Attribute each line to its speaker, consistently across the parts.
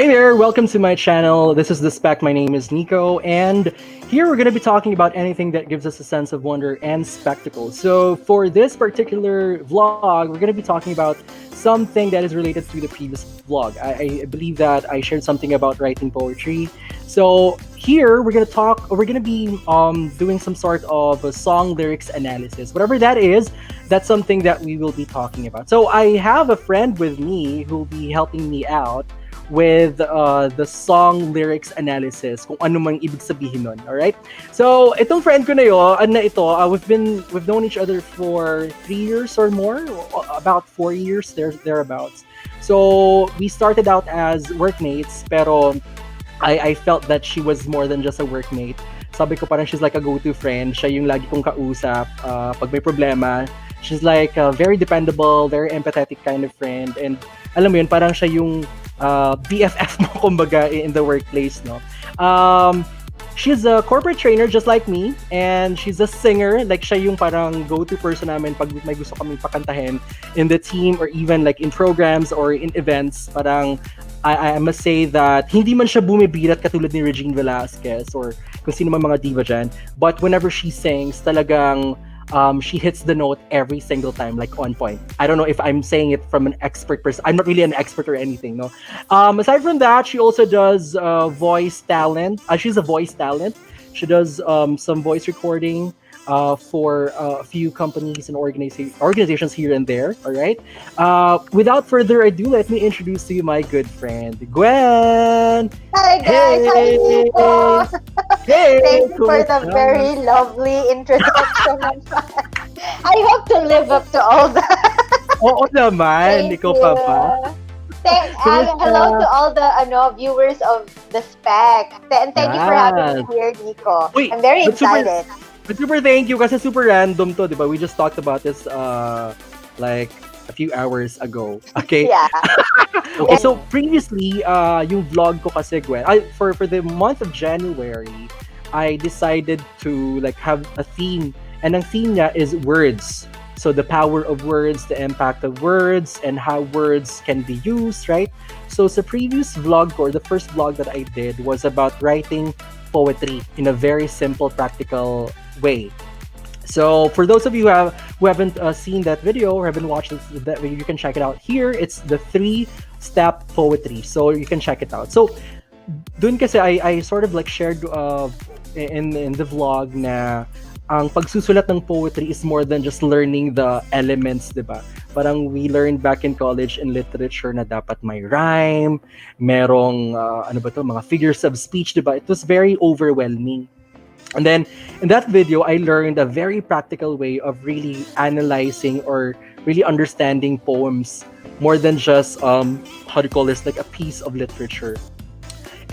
Speaker 1: there, welcome to my channel. This is the Spekt. My name is Nico, and here we're going to be talking about anything that gives us a sense of wonder and spectacle. So, for this particular vlog, we're going to be talking about something that is related to the previous vlog. I believe that I shared something about writing poetry. So, here we're going to be doing some sort of a song lyrics analysis. Whatever that is, that's something that we will be talking about. So, I have a friend with me who will be helping me out with the song lyrics analysis, kung ano mang ibig sabihin nun, alright? So, itong friend ko na yun, na ito, we've known each other for 3 years or more, about 4 years, thereabouts. So, we started out as workmates, pero I felt that she was more than just a workmate. Sabi ko parang she's like a go-to friend, siya yung lagi kong kausap pag may problema. She's like a very dependable, very empathetic kind of friend, and alam mo yun, parang siya yung BFF mo kumbaga in the workplace, no? She's a corporate trainer just like me, and she's a singer. Like siya yung parang go-to person namin pag may gusto kaming pakantahin in the team or even like in programs or in events. Parang I must say that hindi man siya bumibirat katulad ni Regine Velasquez or kung sino man mga diva dyan. But whenever she sings, talagang she hits the note every single time, like on point. I don't know if I'm saying it from an expert person. I'm not really an expert or anything, no. Aside from that, she also does voice talent. She's a voice talent. She does some voice recording for a few companies and organizations here and there. All right. Without further ado, let me introduce to you my good friend, Gwen.
Speaker 2: Hi guys, hi Nico.
Speaker 1: Hey,
Speaker 2: Thank you for the very lovely introduction. I hope to live up to all that.
Speaker 1: Oo naman, ikaw pa ba?
Speaker 2: Hello to all the viewers of the Spek. And thank you for having me here, Nico.
Speaker 1: Wait,
Speaker 2: I'm very excited.
Speaker 1: Super thank you kasi super random to, di ba? We just talked about this like a few hours ago. Okay?
Speaker 2: Yeah.
Speaker 1: Okay, so previously, yung vlog ko kasi, Gwen, for the month of January, I decided to like have a theme. And ang theme niya is words. So the power of words, the impact of words, and how words can be used, right? So sa previous vlog ko, or the first vlog that I did was about writing poetry in a very simple, practical way. So for those of you who haven't seen that video or haven't watched that video, you can check it out here. It's the 3-step poetry. So you can check it out. So dun kasi I sort of like shared in the vlog na ang pagsusulat ng poetry is more than just learning the elements, di ba? Parang we learned back in college in literature na dapat may rhyme, merong mga figures of speech, di ba? It was very overwhelming. And then in that video, I learned a very practical way of really analyzing or really understanding poems more than just how to call this, like a piece of literature.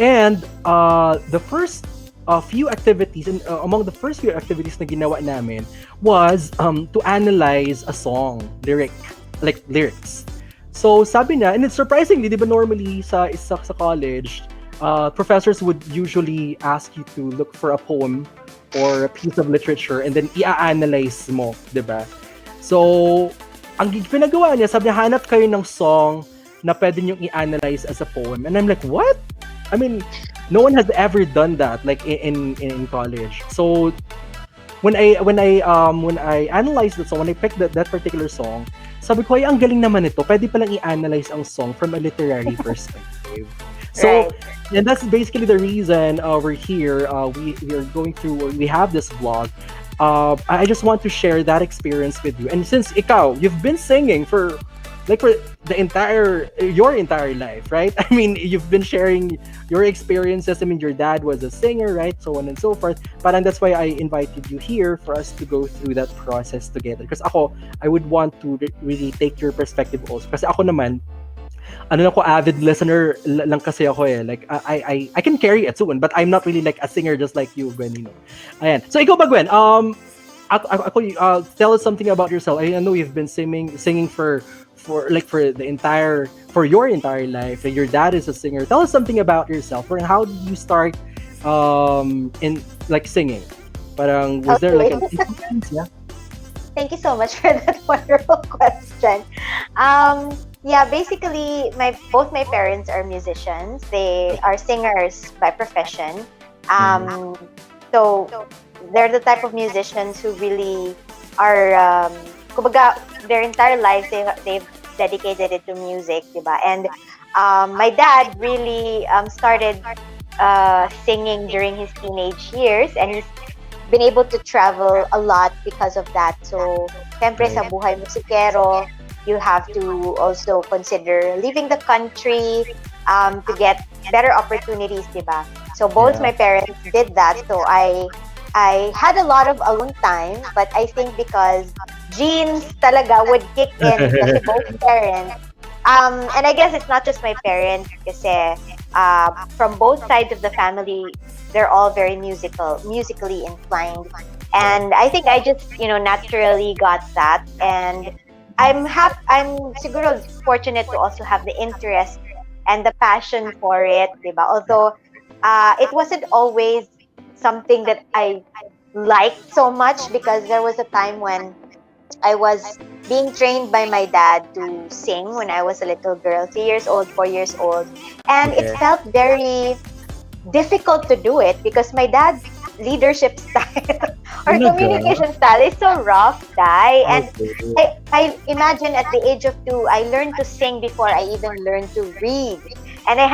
Speaker 1: And the first few activities, and among the first few activities na ginawa namin was to analyze a song lyrics. So sabi niya, and it's surprisingly, di ba normally sa college, professors would usually ask you to look for a poem or a piece of literature and then i-analyze mo, di ba? So ang pinagawa niya, sabi niya, hanap kayo ng song na pwede niyong i-analyze as a poem. And I'm like, what? I mean, no one has ever done that like in college. So when I analyzed the song, when I picked that particular song, sabi ko, ay, ang galing naman ito. Pwede palang i-analyze ang song from a literary perspective. So, and that's basically the reason we're here. We are going through, we have this vlog. I just want to share that experience with you. And since you've been singing for your entire life, right? I mean, you've been sharing your experiences. I mean, your dad was a singer, right? So on and so forth. Parang that's why I invited you here for us to go through that process together. Because I would want to really take your perspective also. Kasi ako naman, avid listener lang kasi ako eh. Like, I can carry a tune, but I'm not really like a singer just like you, Gwen. Ayan. So ikaw ba, Gwen? Tell us something about yourself. I know you've been singing for your entire life. Your dad is a singer. Tell us something about yourself. How did you start in like singing? Parang was there like an influence? Yeah.
Speaker 2: Thank you so much for that wonderful question. Yeah, basically, my both my parents are musicians. They are singers by profession.
Speaker 1: Mhm.
Speaker 2: Um, so they're the type of musicians who really are, kumbaga, their entire lives they've dedicated it to music, diba? And my dad really started singing during his teenage years, and he's been able to travel a lot because of that. So, syempre
Speaker 1: Right.
Speaker 2: sa buhay musikero, you have to also consider leaving the country to get better opportunities, diba? So both
Speaker 1: Yeah.
Speaker 2: my parents did that. So I had a lot of alone time, but I think because genes talaga would kick in kasi both parents. And I guess it's not just my parents kasi from both sides of the family, they're all very musically inclined.
Speaker 1: Right.
Speaker 2: And I think I just, naturally got that. And I'm siguro fortunate to also have the interest and the passion for it, diba? Although it wasn't always something that I liked so much because there was a time when I was being trained by my dad to sing when I was a little girl, 3 years old, 4 years old. And it
Speaker 1: Okay.
Speaker 2: felt very difficult to do it because my dad's leadership style or
Speaker 1: Talaga?
Speaker 2: communication style is so rough, Dai. And
Speaker 1: Okay.
Speaker 2: I imagine at the age of 2, I learned to sing before I even learned to read. And I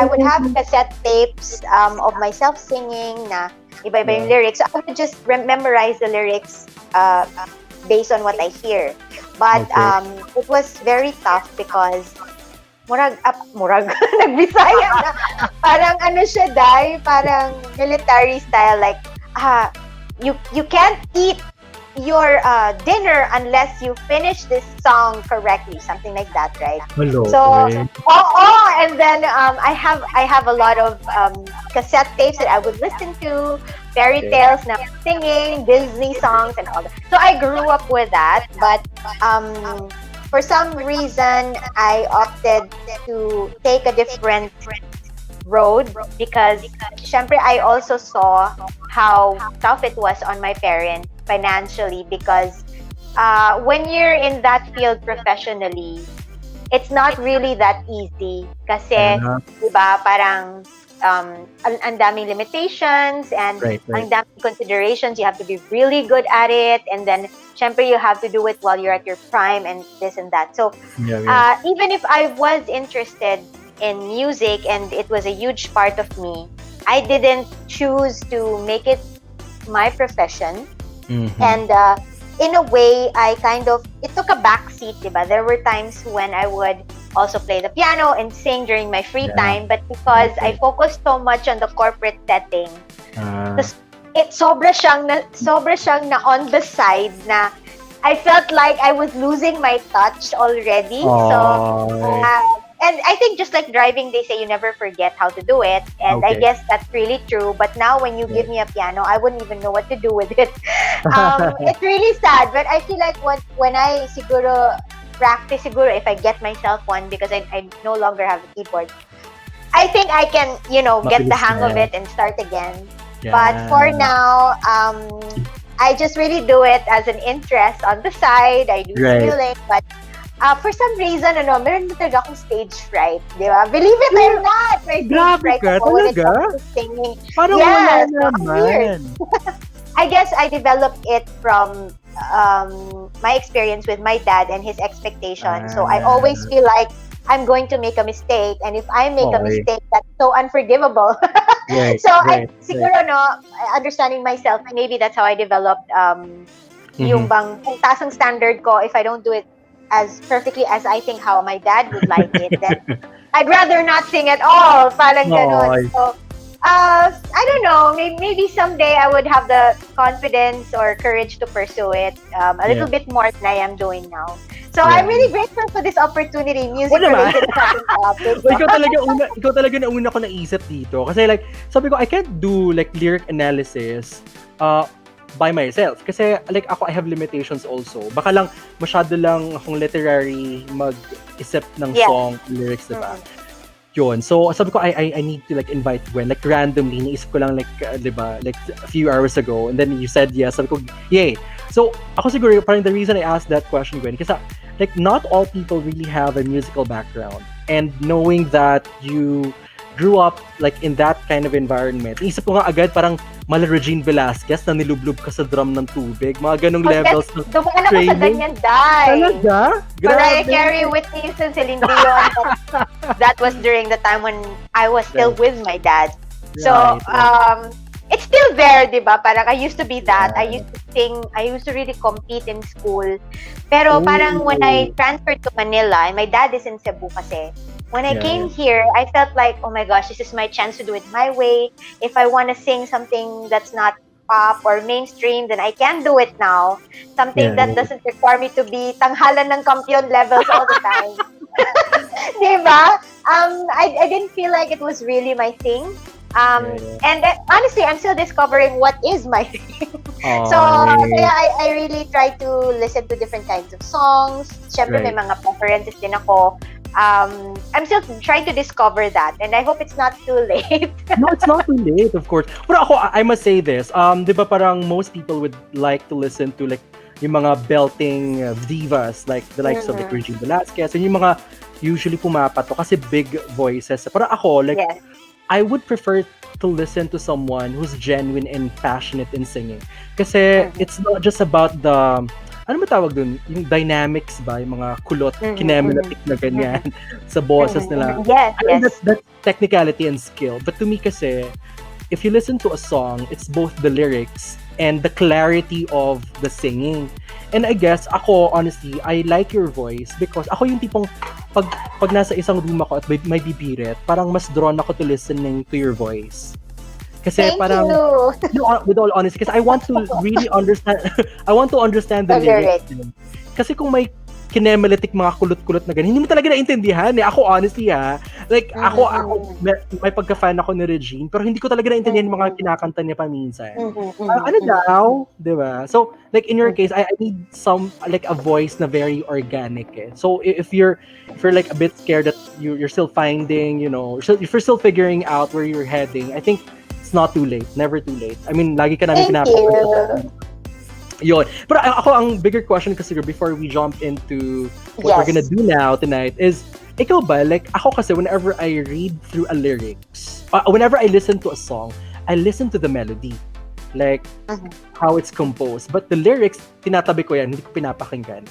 Speaker 2: would have
Speaker 1: Mm.
Speaker 2: cassette tapes of myself singing na iba-iba yung
Speaker 1: Yeah.
Speaker 2: lyrics. So I would just memorize the lyrics based on what I hear. But
Speaker 1: Okay.
Speaker 2: it was very tough because murag, nagbisaya na. Parang ano siya, Dai, parang military style, like, ah, you can't eat your dinner unless you finish this song correctly, something like that, right?
Speaker 1: Hello.
Speaker 2: So,
Speaker 1: Okay.
Speaker 2: and then I have a lot of cassette tapes that I would listen to, fairy
Speaker 1: Okay.
Speaker 2: tales na singing, Disney songs and all that. So I grew up with that, but for some reason I opted to take a different road because syempre I also saw how tough it was on my parents financially because when you're in that field professionally, it's not really that easy kasi
Speaker 1: Yeah.
Speaker 2: 'di ba parang ang daming limitations and
Speaker 1: Right. Right.
Speaker 2: ang daming considerations. You have to be really good at it, and then syempre you have to do it while you're at your prime and this and that. So
Speaker 1: Yeah. Yeah.
Speaker 2: even if I was interested in music and it was a huge part of me, I didn't choose to make it my profession.
Speaker 1: Mm-hmm.
Speaker 2: And in a way, it took a backseat, diba? There were times when I would also play the piano and sing during my free
Speaker 1: Yeah.
Speaker 2: time, but because I
Speaker 1: Okay.
Speaker 2: focused so much on the corporate setting,
Speaker 1: Uh,
Speaker 2: tas sobra siyang na on the side na I felt like I was losing my touch already. So,
Speaker 1: oh.
Speaker 2: and I think just like driving, they say you never forget how to do it. And I
Speaker 1: Okay.
Speaker 2: guess that's really true. But now when you give
Speaker 1: Right.
Speaker 2: me a piano, I wouldn't even know what to do with it. It's really sad. But I feel like when I siguro practice, siguro if I get myself one because I no longer have a keyboard, I think I can, get the
Speaker 1: Mabilis
Speaker 2: hang of
Speaker 1: na.
Speaker 2: it and start again. But
Speaker 1: Yeah.
Speaker 2: for now, I just really do it as an interest on the side. I do
Speaker 1: Right.
Speaker 2: singing, but for some reason, meron na talaga akong stage fright, di ba? Believe it or not, may stage
Speaker 1: Grabe
Speaker 2: fright
Speaker 1: ka,
Speaker 2: ako when it
Speaker 1: talaga?
Speaker 2: comes to singing.
Speaker 1: Parang wala
Speaker 2: Yes, ang weird.
Speaker 1: naman.
Speaker 2: I guess I developed it from my experience with my dad and his expectations. So I always feel like I'm going to make a mistake, and if I make a
Speaker 1: Okay.
Speaker 2: mistake, that's so unforgivable.
Speaker 1: Right.
Speaker 2: So I
Speaker 1: Right.
Speaker 2: siguro understanding myself, maybe that's how I developed yung
Speaker 1: Mm-hmm.
Speaker 2: bang kung taas ang standard ko, if I don't do it as perfectly as I think how my dad would like it, then I'd rather not sing at all. Parang ganun.
Speaker 1: Oy.
Speaker 2: So, I don't know. Maybe someday I would have the confidence or courage to pursue it a little
Speaker 1: Yeah.
Speaker 2: bit more than I am doing now. So
Speaker 1: Yeah.
Speaker 2: I'm really grateful for this opportunity,
Speaker 1: Oo naman.
Speaker 2: music-related topic.
Speaker 1: Ikaw talaga na una ko naisip dito. Kasi like, sabi ko, I can't do like lyric analysis by myself. Kasi like ako, I have limitations also. Baka lang, masyado lang akong literary mag-isip ng
Speaker 2: Yeah.
Speaker 1: song, lyrics, diba? Yun. So, sabi ko, I need to like invite Gwen. Like randomly, naisip ko lang like, diba, like a few hours ago. And then you said yes. Sabi ko, yay. So, ako siguro, parang the reason I asked that question, Gwen, kasi like not all people really have a musical background, and knowing that you grew up like in that kind of environment, isip ko nga agad parang mala Regine Velasquez na nilublob ka sa drum ng tubig, mga ganong levels ng
Speaker 2: Dumaan ako sa
Speaker 1: training.
Speaker 2: ganyan, Day.
Speaker 1: Talaga?
Speaker 2: Mariah
Speaker 1: Grabe.
Speaker 2: Carey, Whitney Houston, Celine Dion. That was during the time when I was still
Speaker 1: Right.
Speaker 2: with my dad. So,
Speaker 1: Right.
Speaker 2: it's still there, di ba? Parang I used to be that. I
Speaker 1: Right.
Speaker 2: used to sing. I used to really compete in school. Pero parang when I transferred to Manila, and my dad is in Cebu kasi, when I
Speaker 1: Yeah,
Speaker 2: came here, I felt like, oh my gosh, this is my chance to do it my way. If I want to sing something that's not pop or mainstream, then I can do it now. Something
Speaker 1: Yeah,
Speaker 2: that doesn't require me to be tanghalan ng kampiyon levels all the time. Diba? I didn't feel like it was really my thing. And honestly, I'm still discovering what is my thing. So, kaya I really try to listen to different kinds of songs. Syempre, may mga preferences din ako. I'm still trying to discover that, and I hope it's not too late.
Speaker 1: No, it's not too late, of course. Pero ako, I must say this. Di ba parang most people would like to listen to like yung mga belting divas, like the likes of like Regine Velasquez, and yung mga usually pumapato kasi big voices. Pero ako, like,
Speaker 2: Yes.
Speaker 1: I would prefer to listen to someone who's genuine and passionate in singing. Kasi it's not just about the, ano ba tawag dun? Yung dynamics ba? Yung mga kulot, kinematic na ganyan sa boses nila.
Speaker 2: Yes,
Speaker 1: I mean,
Speaker 2: yes.
Speaker 1: that's technicality and skill. But to me kasi, if you listen to a song, it's both the lyrics and the clarity of the singing. And I guess, ako, honestly, I like your voice because ako yung tipong pag nasa isang room ako at may bibirit, parang mas drawn ako to listening to your voice. Kasi
Speaker 2: Thank
Speaker 1: parang,
Speaker 2: you.
Speaker 1: no, with all honesty, kasi I want to really understand, I want to understand the lyrics. Kasi kung may kinemeletic mga kulot-kulot na ganyan, hindi mo talaga naintindihan eh. Ako, honestly like, ako, may pagka-fan ako ni Regine, pero hindi ko talaga naintindihan yung mga kinakanta niya paminsan. Ano daw? Diba? So, like, in your case, I need some, like, a voice na very organic eh. So, if you're like, a bit scared that you're still finding, you know, if you're still figuring out where you're heading, I think it's not too late. Never too late. I mean, lagi ka namin
Speaker 2: Thank you.
Speaker 1: Yun. Pero ako, ang bigger question kasi before we jump into what we're gonna do now tonight is, ikaw ba, like, ako kasi whenever I read through a lyrics, whenever I listen to a song, I listen to the melody. Like, how it's composed. But the lyrics, tinatabi ko yan, hindi ko pinapakinggan.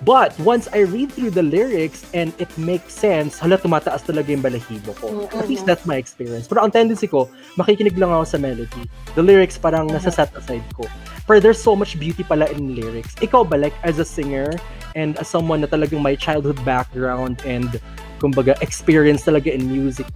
Speaker 1: But once I read through the lyrics and it makes sense, hala, tumataas talaga yung balahibo ko. At least that's my experience. Pero ang tendency ko, makikinig lang ako sa melody. The lyrics parang nasa set aside ko. But there's so much beauty pala in lyrics. Ikaw ba, like, as a singer and as someone na talagang may childhood background and kumbaga experience talaga in music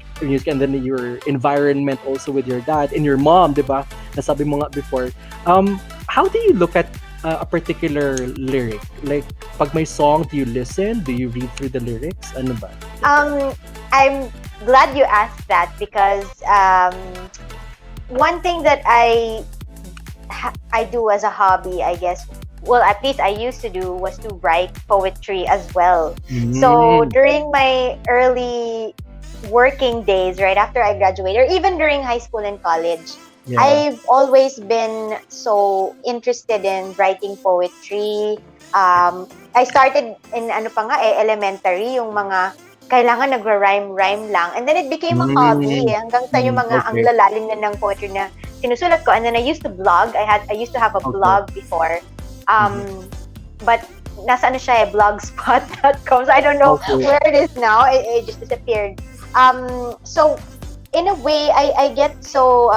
Speaker 1: and then your environment also with your dad and your mom, di ba? Nasabi mo nga before. How do you look at a particular lyric? Like, pag may song, do you listen? Do you read through the lyrics? Ano ba?
Speaker 2: I'm glad you asked that because one thing that I do as a hobby, I guess, well, at least I used to do, was to write poetry as well. So during my early working days, right after I graduated, or even during high school and college, I've always been so interested in writing poetry. I started in elementary, yung mga kailangan nagra-rhyme lang. And then it became a hobby hanggang sa yung mga ang lalalim na ng poetry na sinusulat ko. And then I used to blog. I used to have a blog before. But nasa siya blogspot.com. So I don't know where it is now. It just disappeared. So in a way, I get so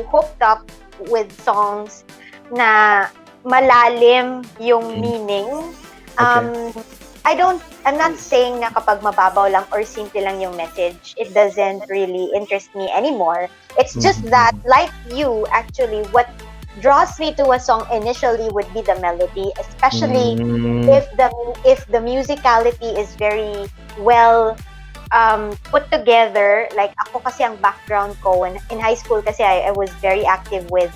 Speaker 2: hooked up with songs na malalim yung meaning. I'm not saying na kapag mababaw lang or simple lang yung message, it doesn't really interest me anymore. It's just that, like you, actually, what draws me to a song initially would be the melody, especially if the musicality is very well put together. Like ako kasi ang background ko when in high school kasi I was very active with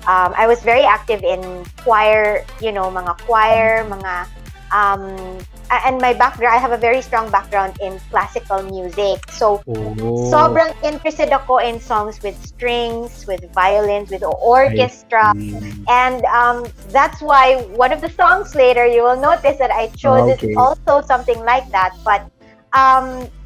Speaker 2: I was very active in choir, you know, mga choir, mga and my background, I have a very strong background in classical music. So,
Speaker 1: Oh,
Speaker 2: sobrang interested ako in songs with strings, with violins, with
Speaker 1: I
Speaker 2: orchestra.
Speaker 1: see.
Speaker 2: And that's why one of the songs later, you will notice that I chose is
Speaker 1: Okay.
Speaker 2: also something like that. But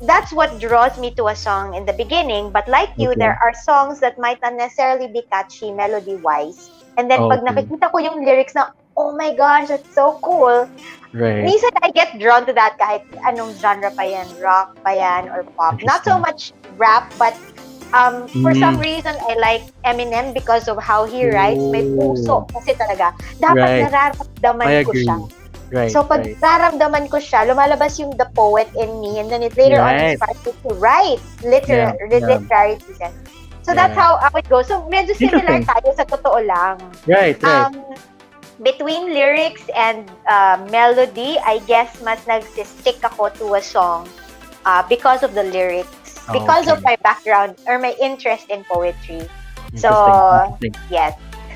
Speaker 2: that's what draws me to a song in the beginning. But like you,
Speaker 1: Okay.
Speaker 2: there are songs that might not necessarily be catchy melody-wise. And then pag
Speaker 1: Okay.
Speaker 2: nakikita ko yung lyrics na, oh my gosh, that's so cool.
Speaker 1: Right.
Speaker 2: Minsan I get drawn to that kahit anong genre pa yan, rock pa yan, or pop. Not so
Speaker 1: Interesting.
Speaker 2: much rap, but for some
Speaker 1: Mm.
Speaker 2: reason, I like Eminem because of how he writes. May
Speaker 1: Oh,
Speaker 2: puso kasi talaga. Dapat
Speaker 1: right.
Speaker 2: nararamdaman
Speaker 1: I
Speaker 2: ko
Speaker 1: agree.
Speaker 2: siya.
Speaker 1: Right,
Speaker 2: So pag
Speaker 1: right.
Speaker 2: nararamdaman ko siya, lumalabas yung the poet in me, and then it later on
Speaker 1: Right.
Speaker 2: inspires me to write
Speaker 1: Yeah, yeah,
Speaker 2: literary pieces. So that's
Speaker 1: yeah.
Speaker 2: how it goes. So medyo similar
Speaker 1: Interesting.
Speaker 2: tayo sa totoo lang.
Speaker 1: Right, right.
Speaker 2: Between lyrics and melody, I guess mas nagsistick ako to a song because of the lyrics, because of
Speaker 1: Okay.
Speaker 2: my background or my interest in poetry. So,
Speaker 1: Interesting. Interesting.
Speaker 2: yes.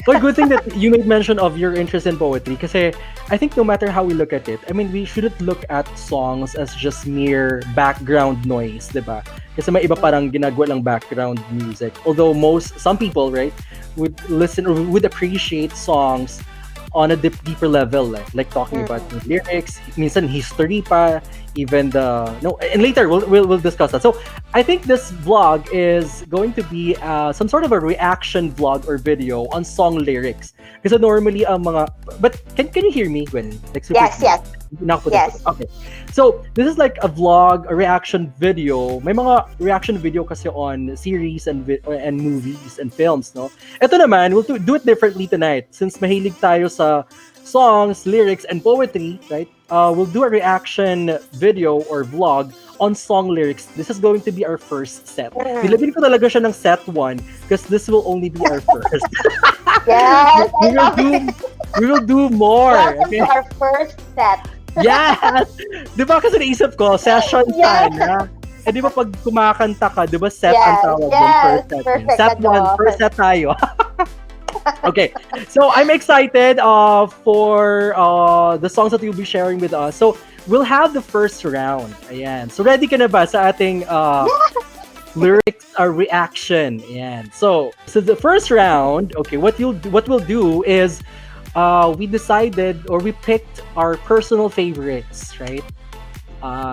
Speaker 1: Well, good thing that you made mention of your interest in poetry kasi I think no matter how we look at it, I mean, we shouldn't look at songs as just mere background noise, di ba? Kasi may iba parang ginagawa lang background music. Although some people, right, would listen or would appreciate songs on a deeper level, like talking about the lyrics, minsan history pa, even and later we'll discuss that. So I think this vlog is going to be some sort of a reaction vlog or video on song lyrics. Kasi normally but can you hear me when like super
Speaker 2: Yes,
Speaker 1: clear?
Speaker 2: yes, yes.
Speaker 1: Okay. So this is like a vlog, a reaction video. May mga reaction video kasi on series and movies and films, no? Ito naman, we'll do it differently tonight. Since mahilig tayo sa songs, lyrics, and poetry, right? We'll do a reaction video or vlog on song lyrics. This is going to be our first set. Nilagyan ko talaga siya ng set 1 because this will only be our first.
Speaker 2: Yes, I love it.
Speaker 1: We will do more.
Speaker 2: Welcome
Speaker 1: Okay?
Speaker 2: to our first set.
Speaker 1: Yes! Di ba kasi naisip ko, session
Speaker 2: Yes.
Speaker 1: sana. Eh di ba pag kumakanta ka, di ba set
Speaker 2: Yes,
Speaker 1: ang tawag doon?
Speaker 2: yes,
Speaker 1: First set.
Speaker 2: perfect
Speaker 1: Set
Speaker 2: ka
Speaker 1: 1,
Speaker 2: doon.
Speaker 1: first set tayo. Okay, so I'm excited for the songs that you'll be sharing with us. So we'll have the first round. Ayan. So ready ka na ba sa ating lyrics reaction? Ayan. So the first round, okay, what we'll do is we decided or we picked our personal favorites, right?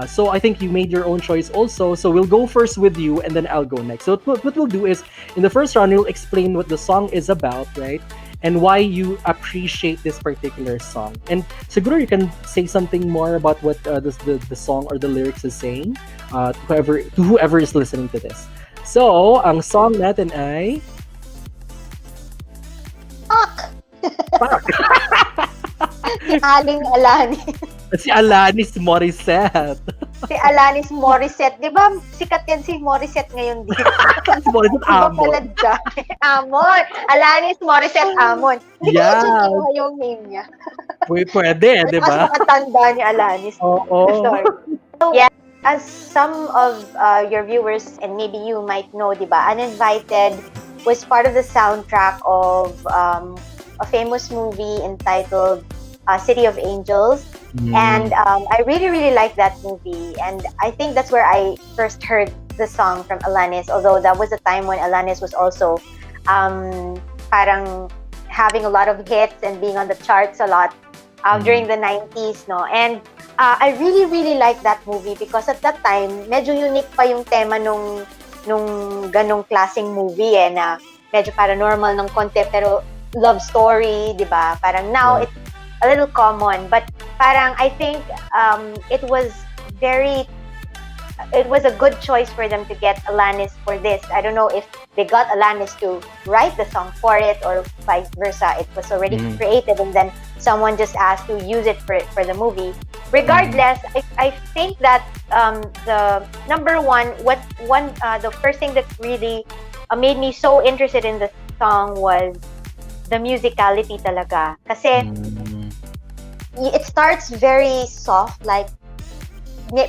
Speaker 1: So I think you made your own choice also. So we'll go first with you, and then I'll go next. So what we'll do is, in the first round, you'll explain what the song is about, right? And why you appreciate this particular song. And siguro you can say something more about what the song or the lyrics is saying to whoever is listening to this. So, ang song natin ay... Fuck!
Speaker 2: Si Aling Alanis.
Speaker 1: Si Alanis Morissette.
Speaker 2: Si Alanis Morissette. Di ba sikat yan si Morissette ngayon dito?
Speaker 1: Si Morissette
Speaker 2: Iba
Speaker 1: Amon.
Speaker 2: pala dyan. Amon. Alanis Morissette Amon. Hindi ko
Speaker 1: Yeah.
Speaker 2: na kinuha yung name niya.
Speaker 1: Pwede, di
Speaker 2: Mas
Speaker 1: ba?
Speaker 2: makatanda ni Alanis.
Speaker 1: Oo.
Speaker 2: Sorry. So, yeah, as some of your viewers and maybe you might know, di ba, Uninvited was part of the soundtrack of a famous movie entitled City of Angels. And I really, really like that movie. And I think that's where I first heard the song from Alanis, although that was a time when Alanis was also parang having a lot of hits and being on the charts a lot during the 90s, no? And I really, really like that movie because at that time, medyo unique pa yung tema nung ganong klaseng movie na medyo paranormal ng konti, pero love story, di ba? Parang now, it's a little common, but parang I think it was a good choice for them to get Alanis for this. I don't know if they got Alanis to write the song for it or vice versa. It was already created and then someone just asked to use it for the movie. Regardless, I think that the number one, the first thing that really made me so interested in the song was the musicality talaga. Kasi it starts very soft, like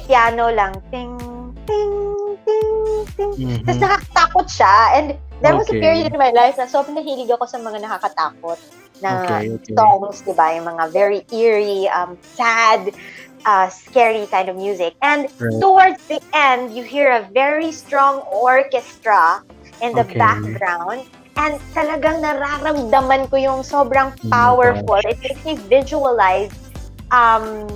Speaker 2: piano lang, ting, ting, ting, ting. Tapos nakakatakot siya. And there was a period in my life na sobrang nahilig ako sa mga nakakatakot na songs, di ba? Yung mga very eerie, sad. scary kind of music. And
Speaker 1: Right.
Speaker 2: towards the end, you hear a very strong orchestra in the
Speaker 1: Okay.
Speaker 2: background. And talagang nararamdaman ko yung sobrang
Speaker 1: Oh my
Speaker 2: powerful.
Speaker 1: gosh.
Speaker 2: It makes me visualize um,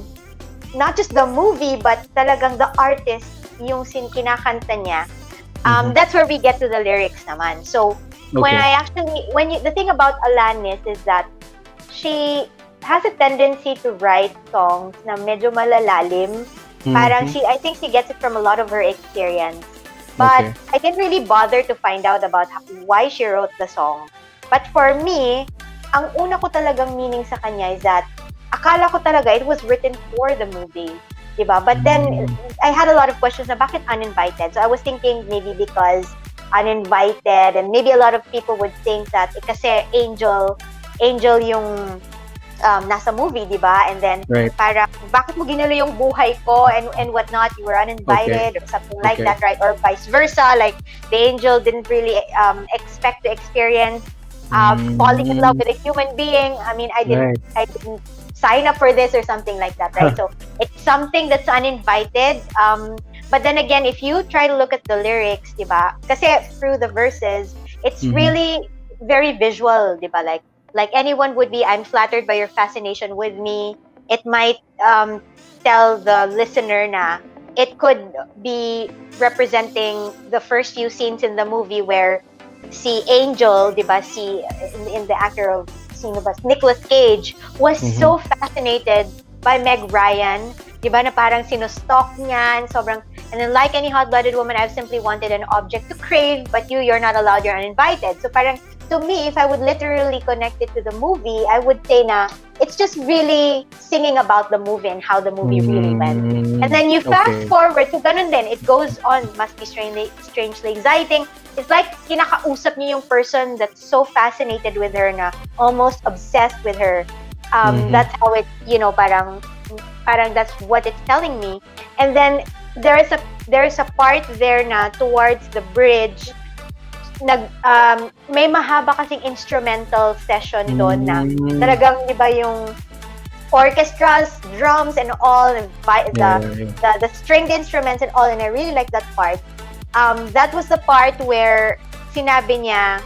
Speaker 2: not just the movie, but talagang the artist, yung kinakanta niya.
Speaker 1: Mhm.
Speaker 2: That's where we get to the lyrics naman. So, when
Speaker 1: Okay.
Speaker 2: I actually, the thing about Alanis is that she has a tendency to write songs na medyo malalalim. Parang
Speaker 1: Mhm.
Speaker 2: I think she gets it from a lot of her experience. But
Speaker 1: Okay.
Speaker 2: I didn't really bother to find out about why she wrote the song. But for me, ang una ko talagang meaning sa kanya is that akala ko talaga it was written for the movie. Diba? But then
Speaker 1: Mm.
Speaker 2: I had a lot of questions na bakit uninvited? So I was thinking maybe because uninvited, and maybe a lot of people would think that kasi Angel yung nasa movie, di ba? And then,
Speaker 1: Right.
Speaker 2: parang, bakit mo ginalo yung buhay ko and whatnot? You were
Speaker 1: Okay.
Speaker 2: uninvited or something like
Speaker 1: Okay.
Speaker 2: that, right? Or vice versa, like, the angel didn't really expect to experience falling in love
Speaker 1: Mm.
Speaker 2: with a human being. I mean,
Speaker 1: Right.
Speaker 2: I didn't sign up for this or something like that, right? So, it's something that's uninvited. But then again, if you try to look at the lyrics, di ba? Kasi through the verses, it's
Speaker 1: Mhm.
Speaker 2: really very visual, di ba? Like anyone would be, I'm flattered by your fascination with me. It might tell the listener na it could be representing the first few scenes in the movie where si Angel, di ba, in the actor of sino ba, Nicolas Cage, was so fascinated by Meg Ryan, di ba, na parang sinostalk niya, and sobrang, and then like any hot-blooded woman, I've simply wanted an object to crave, but you're not allowed, you're uninvited. So parang, to me, if I would literally connect it to the movie, I would say na it's just really singing about the movie and how the movie really went. And then you fast
Speaker 1: Okay.
Speaker 2: forward, so ganun din, it goes on, must be strangely exciting. It's like kinakausap niyo yung person that's so fascinated with her na almost obsessed with her. That's how it, parang that's what it's telling me. And then there's a part there na towards the bridge, may mahaba kasing instrumental session doon na talagang, di ba, yung orchestras, drums, and all, and the stringed instruments and all, and I really like that part. That was the part where sinabi niya,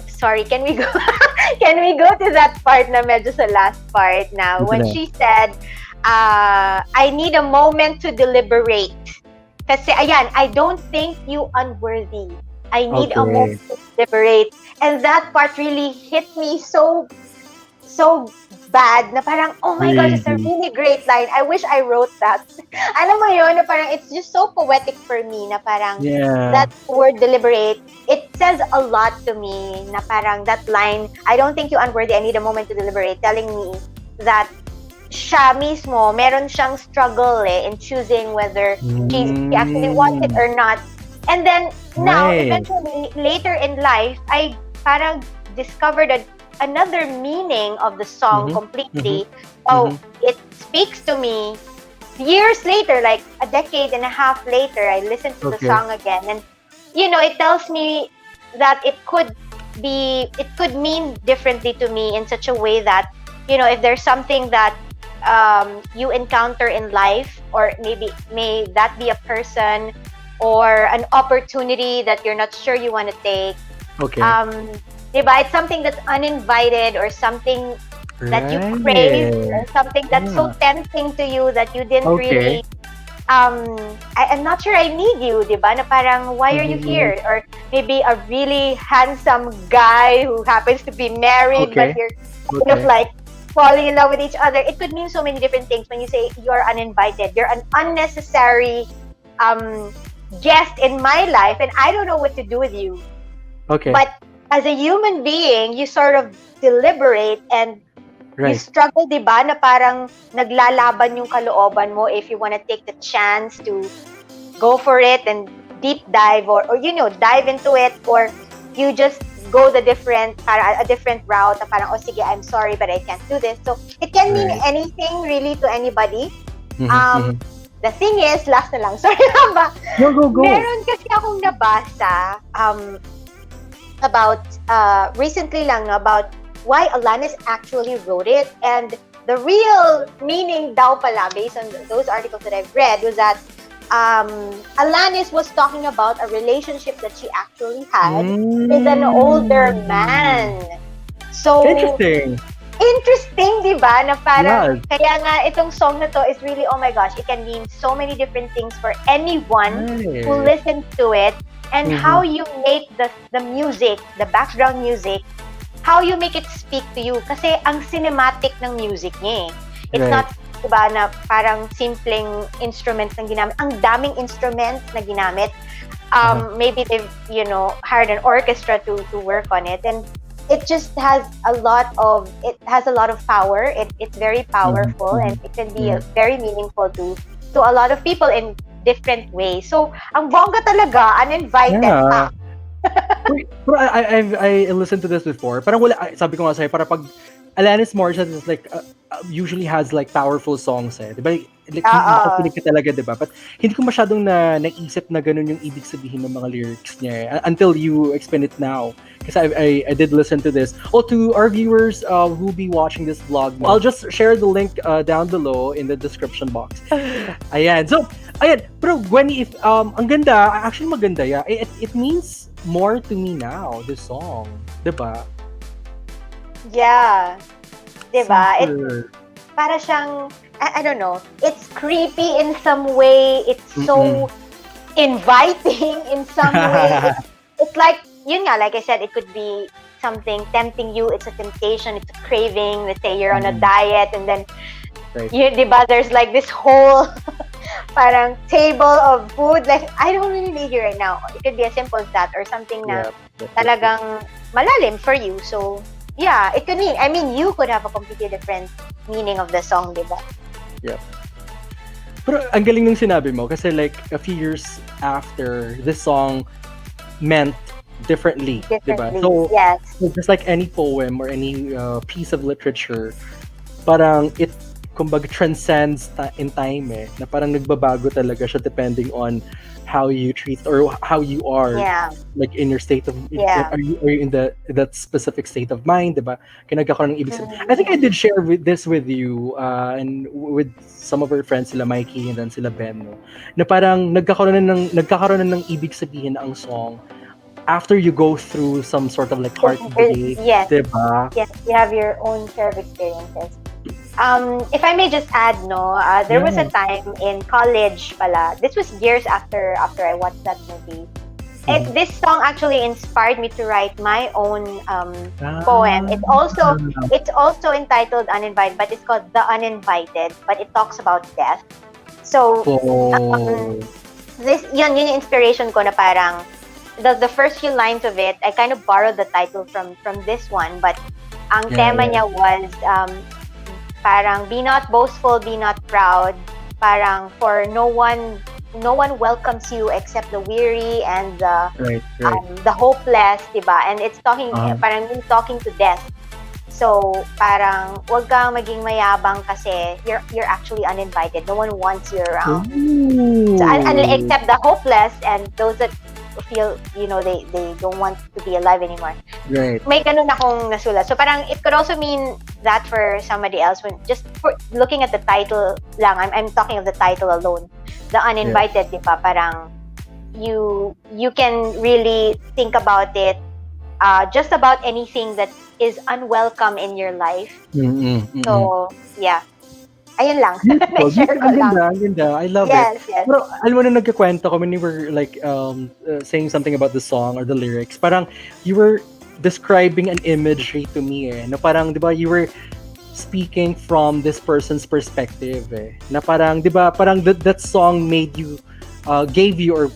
Speaker 2: sorry, can we go to that part na medyo sa last part na when she said, I need a moment to deliberate. Kasi, ayan, I don't think you unworthy. I need a moment to deliberate. And that part really hit me so bad na parang, oh my gosh, it's a really great line. I wish I wrote that. Alam mo yun, na parang it's just so poetic for me na parang that word deliberate, it says a lot to me na parang that line, I don't think you unworthy, I need a moment to deliberate, telling me that siya mismo, meron siyang struggle in choosing whether she actually wants it or not. And then, now, eventually, later in life, I parang discovered another meaning of the song completely. It speaks to me years later, like a decade and a half later, I listened to the song again. And, it tells me that it could mean differently to me in such a way that, if there's something that you encounter in life, or maybe may that be a person or an opportunity that you're not sure you want to take. Diba? It's something that's uninvited or something that you crave, or something that's so tempting to you that you didn't really I'm not sure I need you, diba? Na parang, why are you here? Or maybe a really handsome guy who happens to be married, but you're kind of like falling in love with each other. It could mean so many different things when you say you're uninvited. You're an unnecessary guest in my life, and I don't know what to do with you. But as a human being, you sort of deliberate and you struggle, di ba, na parang naglalaban yung kalooban mo if you want to take the chance to go for it and deep dive or dive into it, or you just go a different route na parang, oh sige, I'm sorry but I can't do this. So it can mean anything really to anybody. The thing is, last na lang, sorry na ba?
Speaker 1: Go.
Speaker 2: Meron kasi akong nabasa about recently lang about why Alanis actually wrote it, and the real meaning daw pala, based on those articles that I've read, was that Alanis was talking about a relationship that she actually had with an older man. So,
Speaker 1: Interesting.
Speaker 2: interesting, di ba? Na parang,
Speaker 1: Yes.
Speaker 2: kaya nga itong song na to is really, oh my gosh, it can mean so many different things for anyone who
Speaker 1: Right.
Speaker 2: listens to it. And how you make the music, the background music, how you make it speak to you. Kasi ang cinematic ng music niya eh. It's
Speaker 1: Right.
Speaker 2: not, diba, na parang simpleng instruments na ginamit. Ang daming instruments na ginamit. Maybe they've, hired an orchestra to work on it. And it just has a lot of power. It's very powerful, and it can be very meaningful to a lot of people in different ways. So, ang bongga talaga, uninvited pa.
Speaker 1: Pero I listened to this before. Parang wala, sabi ko nga sa'yo, para pag Alanis Morissette is like, usually has like powerful songs eh. Diba? Like, makakinig ka talaga, diba? But hindi ko masyadong naisip na ganun yung ibig sabihin ng mga lyrics niya eh, until you explain it now. Kasi I did listen to this. To our viewers who will be watching this vlog, I'll just share the link down below in the description box. Ayan. So, ayan. Pero Gwen, if, ang ganda, actually maganda, yeah. It means more to me now, this song. Diba?
Speaker 2: Yeah. Diba?
Speaker 1: Super.
Speaker 2: It's para siyang, I don't know, it's creepy in some way. It's so inviting in some way. It's like, yun nga, like I said, it could be something tempting you. It's a temptation. It's a craving. Let's say you're on a diet, and then, diba, there's like this whole parang table of food. Like, I don't really need you right now. It could be as simple as that, or something na talagang malalim for you. So, yeah, it could mean, you could have a completely different meaning of the song, diba?
Speaker 1: Yep. Pero ang galing nung sinabi mo kasi like a few years after, this song meant differently. Diba? So,
Speaker 2: yes.
Speaker 1: Just like any poem or any piece of literature, parang it kumbaga transcends in time eh, na parang nagbabago talaga siya depending on how you treat or how you are, like in your state of, are you in that specific state of mind, diba? Kaya nagkakaroon ng ibig sabihin. I think I did share this with you and with some of our friends, sila Mikey and then sila Ben, no? Na parang nagkakaroon na ng ibig sabihin na ang song after you go through some sort of like heartbreak, diba?
Speaker 2: Yes, you have your own share of experiences. If I may just add, there was a time in college pala. This was years after I watched that movie. This song actually inspired me to write my own poem. It's also entitled Uninvited, but it's called The Uninvited, but it talks about death. So, yun yung inspiration ko na parang the first few lines of it, I kind of borrowed the title from this one, but ang tema niya was parang be not boastful, be not proud. Parang for no one welcomes you except the weary and the hopeless, diba? And it's talking parang talking to death. So parang wag kang maging mayabang kasi you're actually uninvited. No one wants you around. So, and except the hopeless and those that feel they don't want to be alive anymore.
Speaker 1: Right.
Speaker 2: May ganun akong nasulat. So parang it could also mean that for somebody else when just for looking at the title lang. I'm talking of the title alone. The Uninvited, di ba? Parang you can really think about it just about anything that is unwelcome in your life. So, yeah. Ayun lang. Share ko lang.
Speaker 1: Ang ganda. I love it.
Speaker 2: Yes.
Speaker 1: Pero alam mo na nagkakwento ko when you were like saying something about the song or the lyrics, parang you were describing an imagery to me eh. Na parang, di ba, you were speaking from this person's perspective eh. Na parang, di ba, parang that song made you, gave you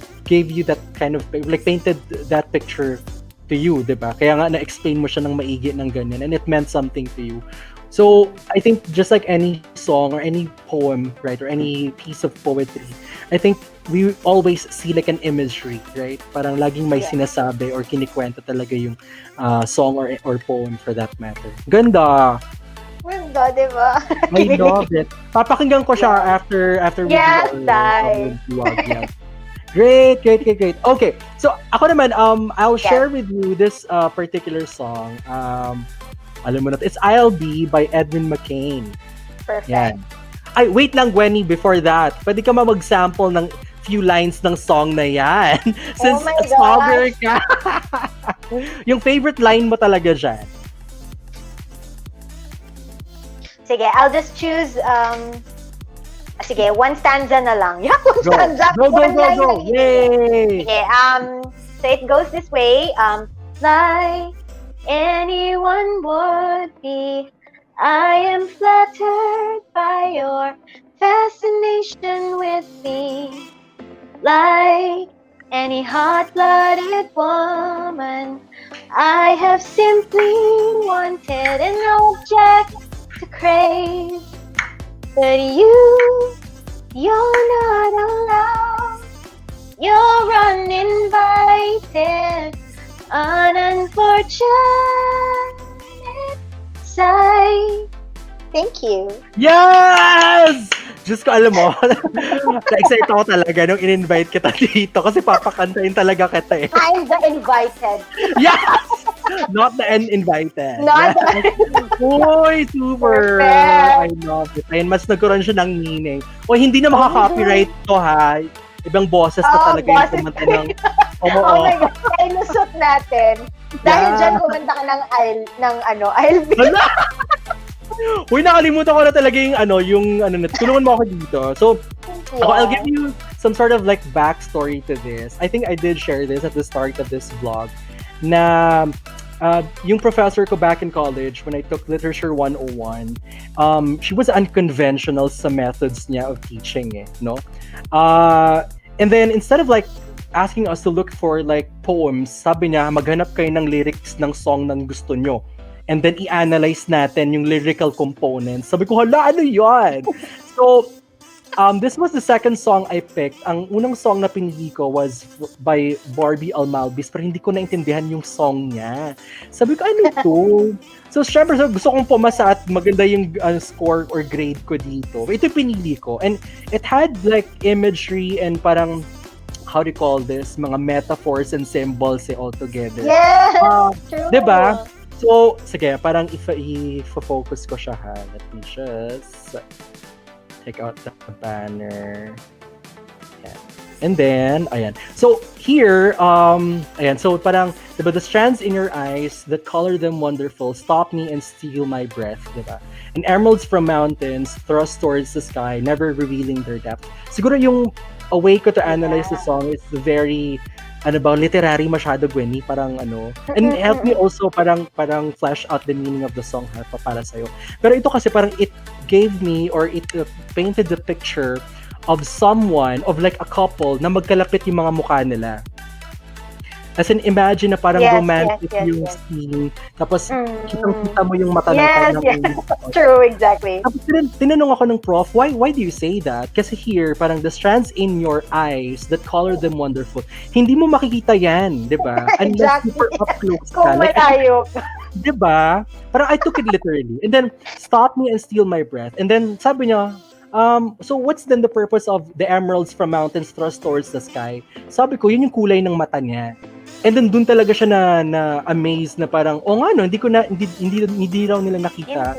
Speaker 1: that kind of, like painted that picture to you, di ba? Kaya nga na-explain mo siya ng maigi ng ganyan and it meant something to you. So, I think just like any song or any poem, right, or any piece of poetry, I think we always see like an imagery, right? Parang laging may sinasabi or kinikwento talaga yung song or poem for that matter. Ganda!
Speaker 2: Ganda, di ba?
Speaker 1: I love it. Papakinggan ko siya after we do our vlog. Yeah. Great. Okay, so ako naman, I'll share with you this particular song. Alam mo na, it's I'll Be by Edwin McCain.
Speaker 2: Perfect.
Speaker 1: Yan. Ay, wait lang, Gwenny, before that. Pwede ka mag-sample ng few lines ng song na yan.
Speaker 2: Oh
Speaker 1: Since
Speaker 2: my
Speaker 1: stalker
Speaker 2: gosh.
Speaker 1: ka. Yung favorite line mo talaga dyan.
Speaker 2: Sige, I'll just choose, sige, one stanza na lang. Yeah, one
Speaker 1: Go.
Speaker 2: stanza.
Speaker 1: Go, go,
Speaker 2: One
Speaker 1: go,
Speaker 2: line
Speaker 1: go.
Speaker 2: lang yun.
Speaker 1: Yay!
Speaker 2: Okay, so it goes this way. Like anyone would be, I am flattered by your fascination with me. Like any hot-blooded woman, I have simply wanted an object to crave. But you're not allowed. You're uninvited, an unfortunate sight. Thank you.
Speaker 1: Yes! Diyos ko, alam mo, na-excite ako talaga nung in-invite kita dito kasi papakantayin talaga kita eh.
Speaker 2: I'm the invited.
Speaker 1: Yes! Not the uninvited.
Speaker 2: Not
Speaker 1: Yes. Uy, super! I
Speaker 2: Perfect.
Speaker 1: love it. Ayun, mas nagkaroon siya ng meaning. O, hindi na makaka-copyright to ha. Ibang boses na talaga yung
Speaker 2: boses
Speaker 1: kumanta ng... Oo.
Speaker 2: Oh my God, kaya lusot natin. Dahil
Speaker 1: Yeah.
Speaker 2: dyan kumanta ka ng I'll be.
Speaker 1: Wala! Uy, nakalimutan ko na talaga yung tulungan mo ako dito. So, ako, I'll give you some sort of like backstory to this. I think I did share this at the start of this vlog na yung professor ko back in college when I took Literature 101, she was unconventional sa methods niya of teaching no? And then instead of like asking us to look for like poems, sabi niya maghanap kayo ng lyrics ng song ng gusto nyo. And then i-analyze natin yung lyrical components. Sabi ko, hala, ano yun? So, this was the second song I picked. Ang unang song na pinili ko was by Barbie Almalbis, pero hindi ko naintindihan yung song niya. Sabi ko, ano to? So, syempre, gusto kong pumasa at maganda yung score or grade ko dito. Ito yung pinili ko. And it had like imagery and parang, how do you call this? Mga metaphors and symbols all together.
Speaker 2: Yeah, true.
Speaker 1: Diba? So, sige, parang i-focus ko siya ha. Let me just take out the banner. Ayan. And then, ayan. So, here, ayan. So, parang, diba, the strands in your eyes that color them wonderful stop me and steal my breath, diba? And emeralds from mountains thrust towards the sky, never revealing their depth. Siguro yung a way ko to analyze the song is very literary masyado, Gwenny, parang and help me also parang flesh out the meaning of the song para sa'yo. Pero ito kasi parang it gave me or it painted the picture of someone, of like a couple na magkalapit yung mga mukha nila. As in, imagine na parang romantic yung scene. Tapos, kitang-kita mo yung mata ng kanyang
Speaker 2: True, exactly.
Speaker 1: Tapos, tinanong ako ng prof, why do you say that? Kasi here, parang the strands in your eyes that color them wonderful. Hindi mo makikita yan, di ba? Unless super up close ka.
Speaker 2: Kung may ayok.
Speaker 1: Di ba? Parang I took it literally. And then, stop me and steal my breath. And then, sabi niya, so what's then the purpose of the emeralds from mountains thrust towards the sky? Sabi ko, yun yung kulay ng mata niya. And then dun talaga siya na amazed na parang, hindi raw nila nakita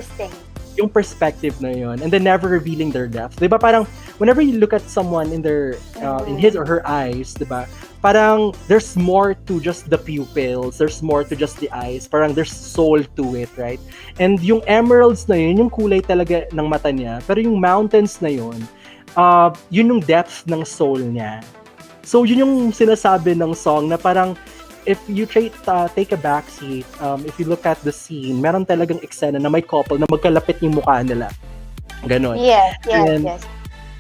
Speaker 1: yung perspective na yun. And then never revealing their depth. Diba parang, whenever you look at someone in their, in his or her eyes, diba, parang there's more to just the pupils, there's more to just the eyes, parang there's soul to it, right? And yung emeralds na yun, yung kulay talaga ng mata niya, pero yung mountains na yun, yun yung depth ng soul niya. So yun yung sinasabi ng song na parang if you take a backseat, if you look at the scene, meron talagang eksena na may couple na magkalapit yung mukha nila. Ganon.
Speaker 2: Yes.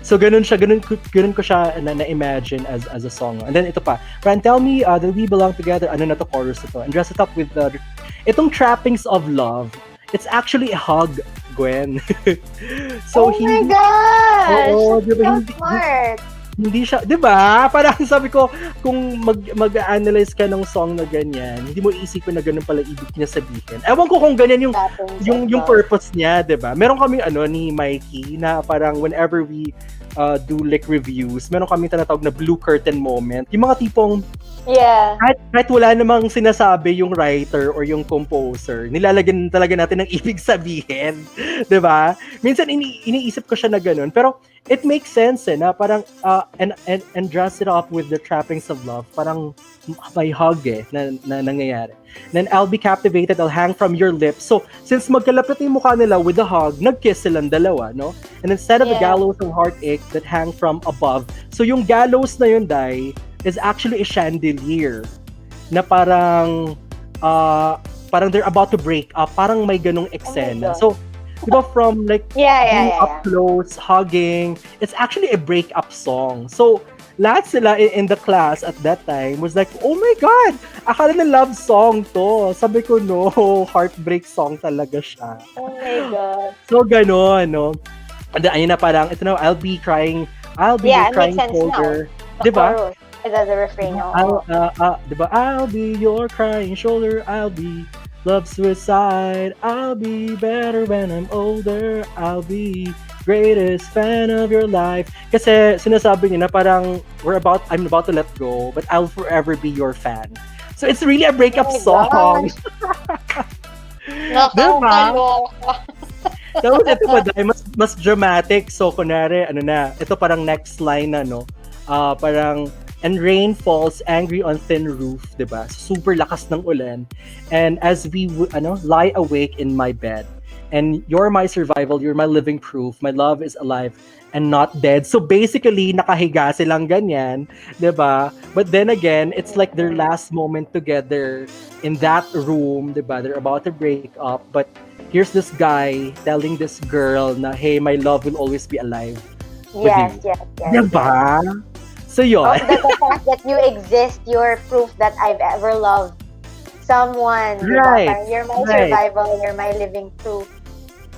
Speaker 1: So ganun ko siya na-imagine as a song. And then ito pa, Fran, tell me that we belong together, ano na to, chorus ito, and dress it up with itong trappings of love. It's actually a hug, Gwen. So
Speaker 2: my gosh!
Speaker 1: Oo, diba,
Speaker 2: so smart!
Speaker 1: Hindi siya, 'di ba? Parang sabi ko, kung mag-analyze ka ng song na ganyan, hindi mo iisipin na ganun pala ibig niya sabihin. Ewan ko kung ganyan yung purpose niya, 'di ba? Meron kaming ni Mikey na parang whenever we do like reviews, meron kaming tinatawag na blue curtain moment. Yung mga tipong
Speaker 2: Yeah.
Speaker 1: Kahit wala namang sinasabi yung writer or yung composer, nilalagyan talaga natin ng ibig sabihin. 'Di ba? Minsan iniisip ko siya na ganun. Pero it makes sense na parang and dress it up with the trappings of love. Parang may hug na nangyayari. Then I'll be captivated, I'll hang from your lips. So, since magkalapit yung mukha nila with a hug, nag-kiss silang dalawa, no? And instead of the
Speaker 2: Yeah.
Speaker 1: gallows of heartache that hang from above, so yung gallows na yun, Dai, is actually a chandelier na parang they're about to break up. Parang may ganong eksena.
Speaker 2: God.
Speaker 1: So, di ba from like being
Speaker 2: Yeah.
Speaker 1: up close, hugging, it's actually a breakup song. So, lahat sila in the class at that time was like, oh my God, akala na love song to. Sabi ko, no, heartbreak song talaga siya.
Speaker 2: Oh my God.
Speaker 1: So, ganon, no? And then, ayun na parang, ito na, I'll be your crying shoulder.
Speaker 2: The
Speaker 1: Diba?
Speaker 2: chorus. The refrain.
Speaker 1: Diba? I'll be your crying shoulder. I'll be love suicide. I'll be better when I'm older. I'll be greatest fan of your life. Kasi sinasabi niya na parang I'm about to let go, but I'll forever be your fan. So it's really a breakup song. Diba? Tapos ito pa dahil mas dramatic. So kunwari, ito parang next line na, no? Parang, and rain falls angry on thin roof, diba? Super lakas ng ulan. And as we lie awake in my bed, and you're my survival, you're my living proof, my love is alive and not dead. So basically, nakahiga silang ganyan, diba? But then again, it's like their last moment together in that room, diba? They're about to break up, but here's this guy telling this girl na, hey, my love will always be alive with you.
Speaker 2: Yes.
Speaker 1: Diba? So yun.
Speaker 2: The fact that you exist, you're proof that I've ever loved someone.
Speaker 1: Right.
Speaker 2: Diba? You're my survival, you're my living proof.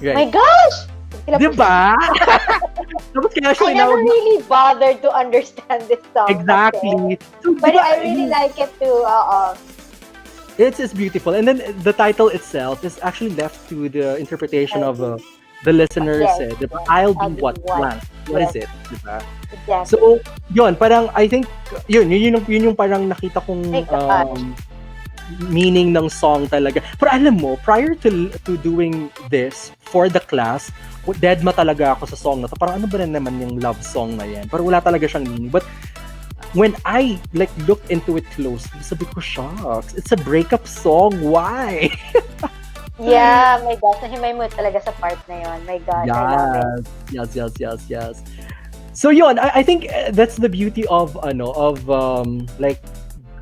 Speaker 1: Right.
Speaker 2: My gosh!
Speaker 1: Diba?
Speaker 2: I never really bothered to understand this song.
Speaker 1: Exactly. So,
Speaker 2: but I really like it too.
Speaker 1: It's beautiful. And then the title itself is actually left to the interpretation of the listeners. Diba? I'll be what? Blank. What is it? Diba?
Speaker 2: Exactly.
Speaker 1: So, yun, parang I think, yun yung parang nakita kong meaning ng song talaga. Pero alam mo, prior to doing this for the class, deadma talaga ako sa song na to. Parang ano ba na naman yung love song na yan? Parang wala talaga siyang meaning. But when I looked into it closely, sabi ko, shucks, it's a breakup song. Why?
Speaker 2: Yeah, my God. Nahimay mo talaga sa part na yun. My God, I love it.
Speaker 1: Yes. So yun, I think that's the beauty of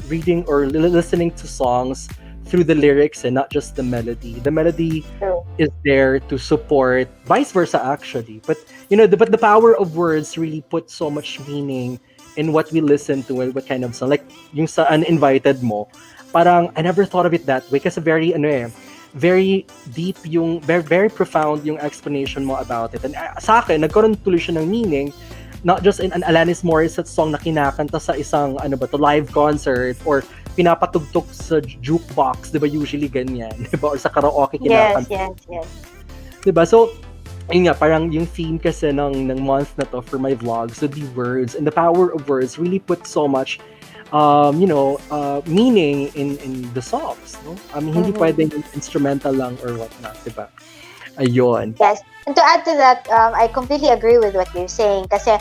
Speaker 1: reading or listening to songs through the lyrics and not just the melody. The melody is there to support, vice versa actually. But the power of words really put so much meaning in what we listen to and what kind of song. Like yung sa Uninvited mo, parang I never thought of it that way kasi very deep very, very profound yung explanation mo about it. And sa akin, nagkaroon tuloy siya ng meaning, not just in an Alanis Morissette song na kinakanta sa isang live concert or pinapatugtog sa jukebox, 'di ba, usually ganyan, 'di ba, or sa karaoke kinakanta.
Speaker 2: Yes.
Speaker 1: 'Di ba? So yun nga, parang yung theme kasi ng month na to for my vlogs, so the words and the power of words really put so much meaning in the songs, no? I mean, hindi pwedeng instrumental lang or whatnot, 'di ba? Ayun.
Speaker 2: Yes. And to add to that, I completely agree with what you're saying. Kasi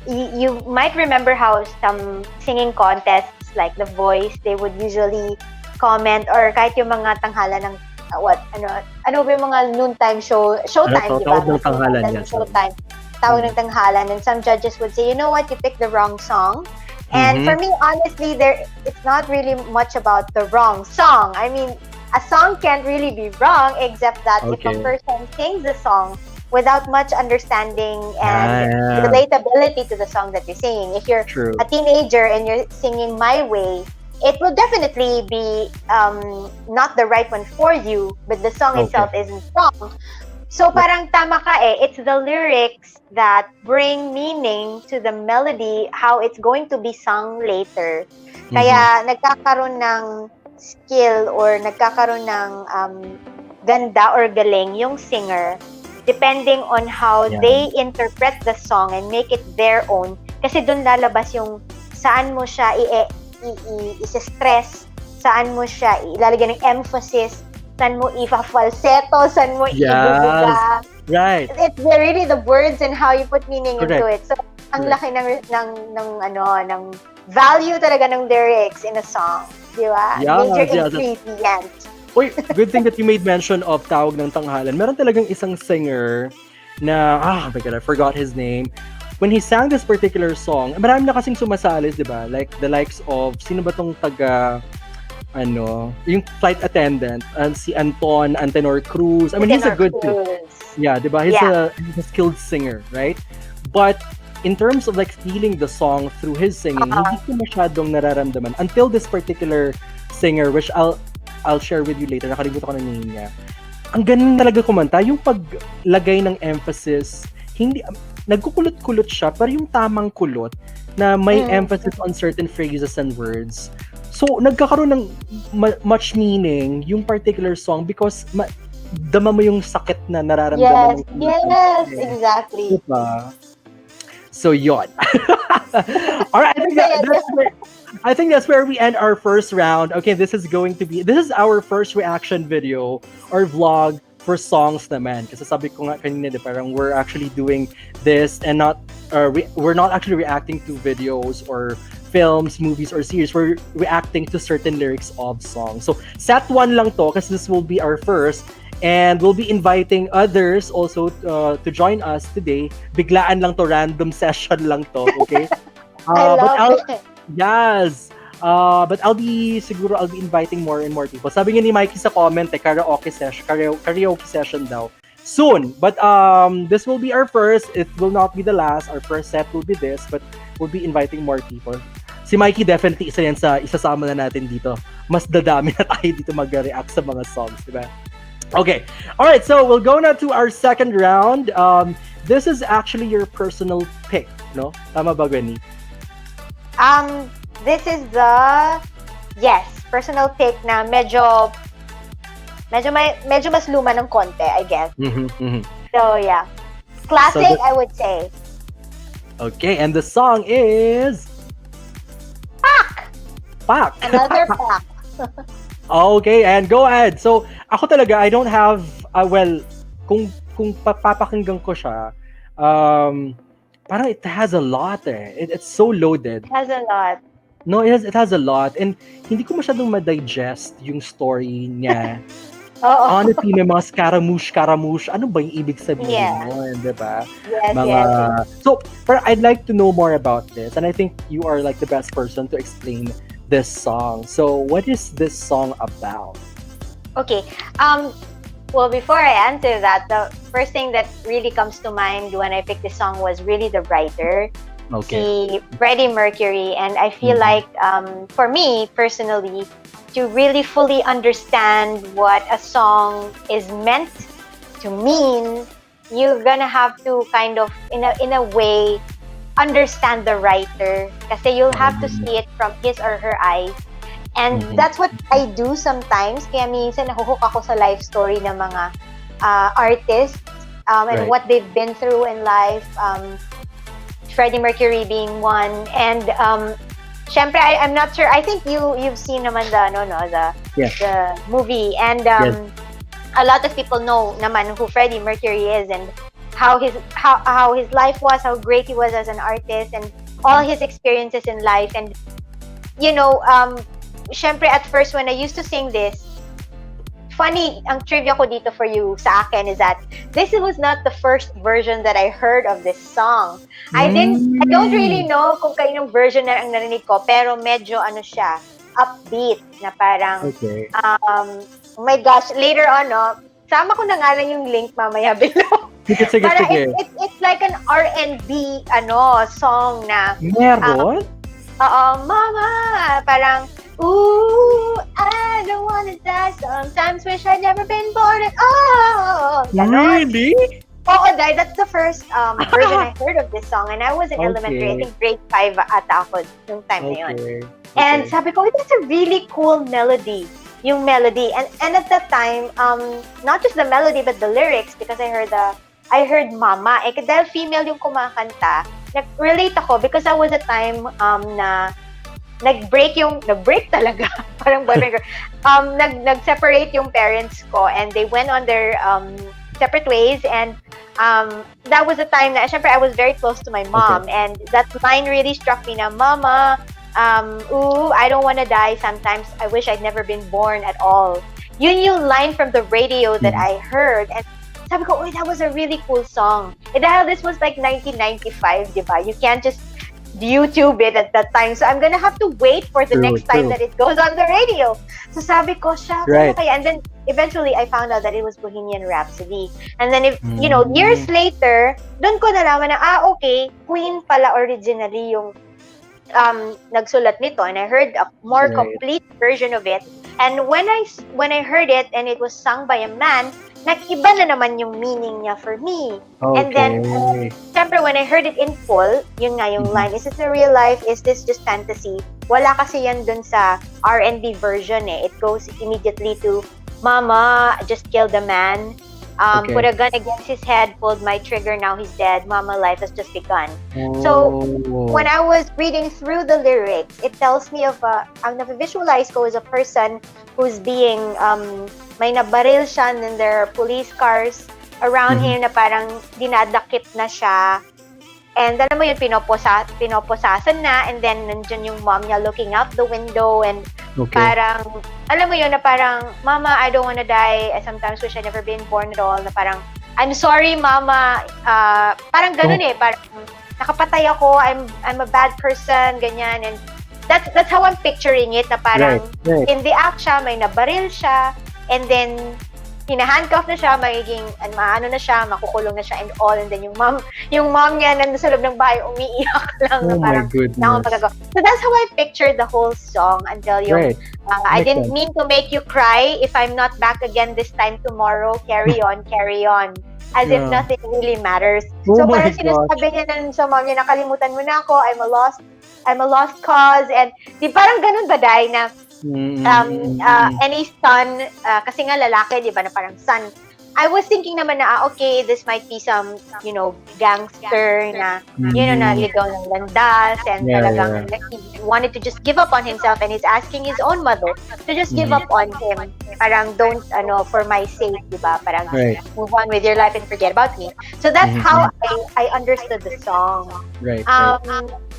Speaker 2: you might remember how some singing contests like The Voice, they would usually comment or kahit yung mga tanghala ng ano ba yung mga noontime showtime, di ba?
Speaker 1: Tawag ng tanghalan yan.
Speaker 2: Showtime. Tawag ng tanghalan. And some judges would say, you know what, you picked the wrong song. And for me, honestly, it's not really much about the wrong song. I mean, a song can't really be wrong except that if a person sings the song without much understanding and relatability to the song that you're singing. If you're a teenager and you're singing My Way, it will definitely be not the right one for you, but the song itself isn't wrong. So parang tama ka it's the lyrics that bring meaning to the melody, how it's going to be sung later. Kaya nagkakaroon ng skill or nagkakaroon ng ganda or galing yung singer depending on how they interpret the song and make it their own, kasi doon lalabas yung saan mo siya i-stress, saan mo siya ilalagay ng emphasis, saan mo ifa-falsetto, saan mo
Speaker 1: Yes.
Speaker 2: ibubuga.
Speaker 1: Right.
Speaker 2: It's really the words and how you put meaning into
Speaker 1: Correct.
Speaker 2: it. So, ang
Speaker 1: Correct.
Speaker 2: laki ng value talaga ng lyrics in a song. Di ba? Major
Speaker 1: Yes, yes.
Speaker 2: ingredient.
Speaker 1: Uy, good thing that you made mention of Tawag ng Tanghalan. Meron talagang isang singer na, oh my God, I forgot his name. When he sang this particular song, marami na kasing sumasalis, di ba? Like, the likes of, sino ba tong yung flight attendant, si Antenor Cruz. I mean, he's a good, yeah, di ba? He's a skilled singer, right? But, in terms of like feeling the song through his singing, hindi ko masyadong nararamdaman until this particular singer, which I'll share with you later. Nakalimutan ko na name niya. Ang galing talaga kumanta, yung paglagay ng emphasis, hindi nagkukulot-kulot siya, pero yung tamang kulot na may emphasis on certain phrases and words. So, nagkakaroon ng much meaning yung particular song because dama mo yung sakit na nararamdaman.
Speaker 2: Yes, exactly.
Speaker 1: Diba? So, yon. All right, I think that's where we end our first round. Okay, this is our first reaction video or vlog for songs naman. Kasi sabi ko nga kanina, parang we're actually doing this and we're not actually reacting to videos or films, movies, or series. We're reacting to certain lyrics of songs. So, set one lang to kasi this will be our first. And we'll be inviting others also to join us today. Biglaan lang to, random session lang to, okay?
Speaker 2: I love it.
Speaker 1: Yes. But I'll be inviting more and more people. Sabi nga ni Mikey sa comment, karaoke session daw. Soon. But this will be our first. It will not be the last. Our first set will be this, but we'll be inviting more people. Si Mikey definitely isa yan sa isasama na natin dito. Mas dadami na tayo dito mag-react sa mga songs, di ba? Okay. All right. So we'll go now to our second round. This is actually your personal pick, no? Tama ba, Gwenny?
Speaker 2: This is personal pick na medyo mas luma ng konti, I guess. So yeah, classic, I would say.
Speaker 1: Okay, and the song is Pak.
Speaker 2: Another Pak.
Speaker 1: Okay, and go ahead. So, ako talaga, I don't have, kung papakinggan ko siya, parang it has a lot It's so loaded.
Speaker 2: It has a lot.
Speaker 1: No, it has a lot. And hindi ko masyadong ma-digest yung story niya. Honestly, may mga Scaramouche. Ano ba yung ibig sabihin mo? Diba?
Speaker 2: Yes.
Speaker 1: So, but I'd like to know more about this. And I think you are like the best person to explain this song. So, what is this song about? Okay.
Speaker 2: Well, before I answer that, the first thing that really comes to mind when I picked this song was really the writer, si Freddie Mercury. And I feel like, for me personally, to really fully understand what a song is meant to mean, you're gonna have to kind of, in a way, understand the writer kasi you'll have to see it from his or her eyes. And that's what I do sometimes. Kaya minsan nahuhook ako sa life story ng mga artists and what they've been through in life. Freddie Mercury being one. And syempre, I'm not sure. I think you've seen naman the movie. And a lot of people know naman who Freddie Mercury is and how his life was, how great he was as an artist, and all his experiences in life. And syempre at first when I used to sing this, funny, ang trivia ko dito for you sa akin is that this was not the first version that I heard of this song. I don't really know kung kaninong version na ang narinig ko, pero medyo siya, upbeat na parang oh my gosh, later on sama ko na nga lang yung link mamaya below.
Speaker 1: Sige.
Speaker 2: It's like an R&B song na
Speaker 1: meron?
Speaker 2: Mama, parang ooh, I don't wanna die. Sometimes wish I'd never been born at all.
Speaker 1: Really?
Speaker 2: Oo, that's the first version I heard of this song. And I was in elementary, I think grade 5 ata ako nung time na yun. And sabi ko, it's a really cool melody. Yung melody. And at that time, not just the melody, but the lyrics, because I heard Mama. Dahil female yung kumakanta, nag-relate ako because that was a time na nag-break talaga, parang boyfriend girl. Nag-separate yung parents ko and they went on their separate ways, and that was a time that, syempre, I was very close to my mom, and that line really struck me na, Mama, ooh, I don't want to die sometimes. I wish I'd never been born at all. Yun yung line from the radio that I heard, and sabi ko, uy, that was a really cool song. And dahil this was like 1995, di ba? You can't just YouTube it at that time. So I'm gonna have to wait for the next time that it goes on the radio. So sabi ko, siya, ano kaya? And then eventually I found out that it was Bohemian Rhapsody. And then years later, doon ko nalaman na, okay, Queen pala originally yung nagsulat nito, and I heard a more complete version of it. And when I heard it and it was sung by a man, nag-iba na naman yung meaning niya for me. And then, siyempre, when I heard it in full, yun nga yung line, is this a real life? Is this just fantasy? Wala kasi yan dun sa R&B version eh. It goes immediately to, Mama just killed a man. Put a gun against his head, pulled my trigger, now he's dead. Mama, life has just begun. So, when I was reading through the lyrics, it tells me of, ang na-visualize ko is a person who's being, may nabaril siya, and then there are police cars around him na parang dinadakip na siya. And alam mo yun, pinoposasan na, and then nandyan yung mom niya looking out the window, and parang, alam mo yun, na parang, Mama, I don't wanna die. I sometimes wish I'd never been born at all. Na parang, I'm sorry, Mama. Parang ganun parang, nakapatay ako, I'm a bad person, ganyan. And that's how I'm picturing it, na parang, in the act siya, may nabaril siya, and then, hinahandcuff na siya, magiging, maano na siya, makukulong na siya and all, and then yung mom niya nandun sa loob ng bahay, umiiyak lang.
Speaker 1: Oh my goodness.
Speaker 2: So that's how I pictured the whole song until yung, I didn't mean to make you cry. If I'm not back again this time tomorrow, carry on, carry on. As if nothing really matters. So parang sinasabi niya sa mom niya, nakalimutan mo na ako, I'm a lost cause, and di parang ganun ba, Day, na any son, kasi nga lalaki, di ba, na parang son. I was thinking naman na, okay, this might be some, gangster na, na ligaw ng landas, and talagang he wanted to just give up on himself, and he's asking his own mother to just give up on him. Parang, don't, for my sake, di ba, parang move on with your life and forget about me. So that's how I understood the song.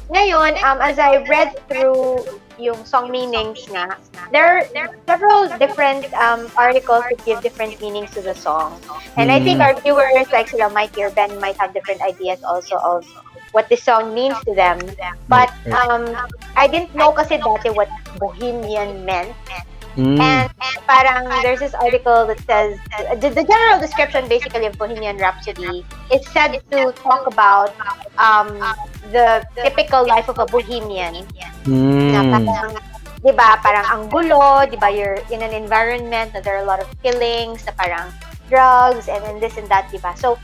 Speaker 2: Ngayon, as I read through yung song meanings nga, there are several different articles that give different meanings to the song. And I think our viewers, like sila Mikey or Ben, might have different ideas also of what this song means to them. But I didn't know kasi dati what bohemian meant. And parang there's this article that says, the general description basically of Bohemian Rhapsody is said to talk about the typical life of a bohemian. Na parang, di ba, parang ang gulo, di ba, you're in an environment that there are a lot of killings, na parang drugs, and then this and that, di ba. So,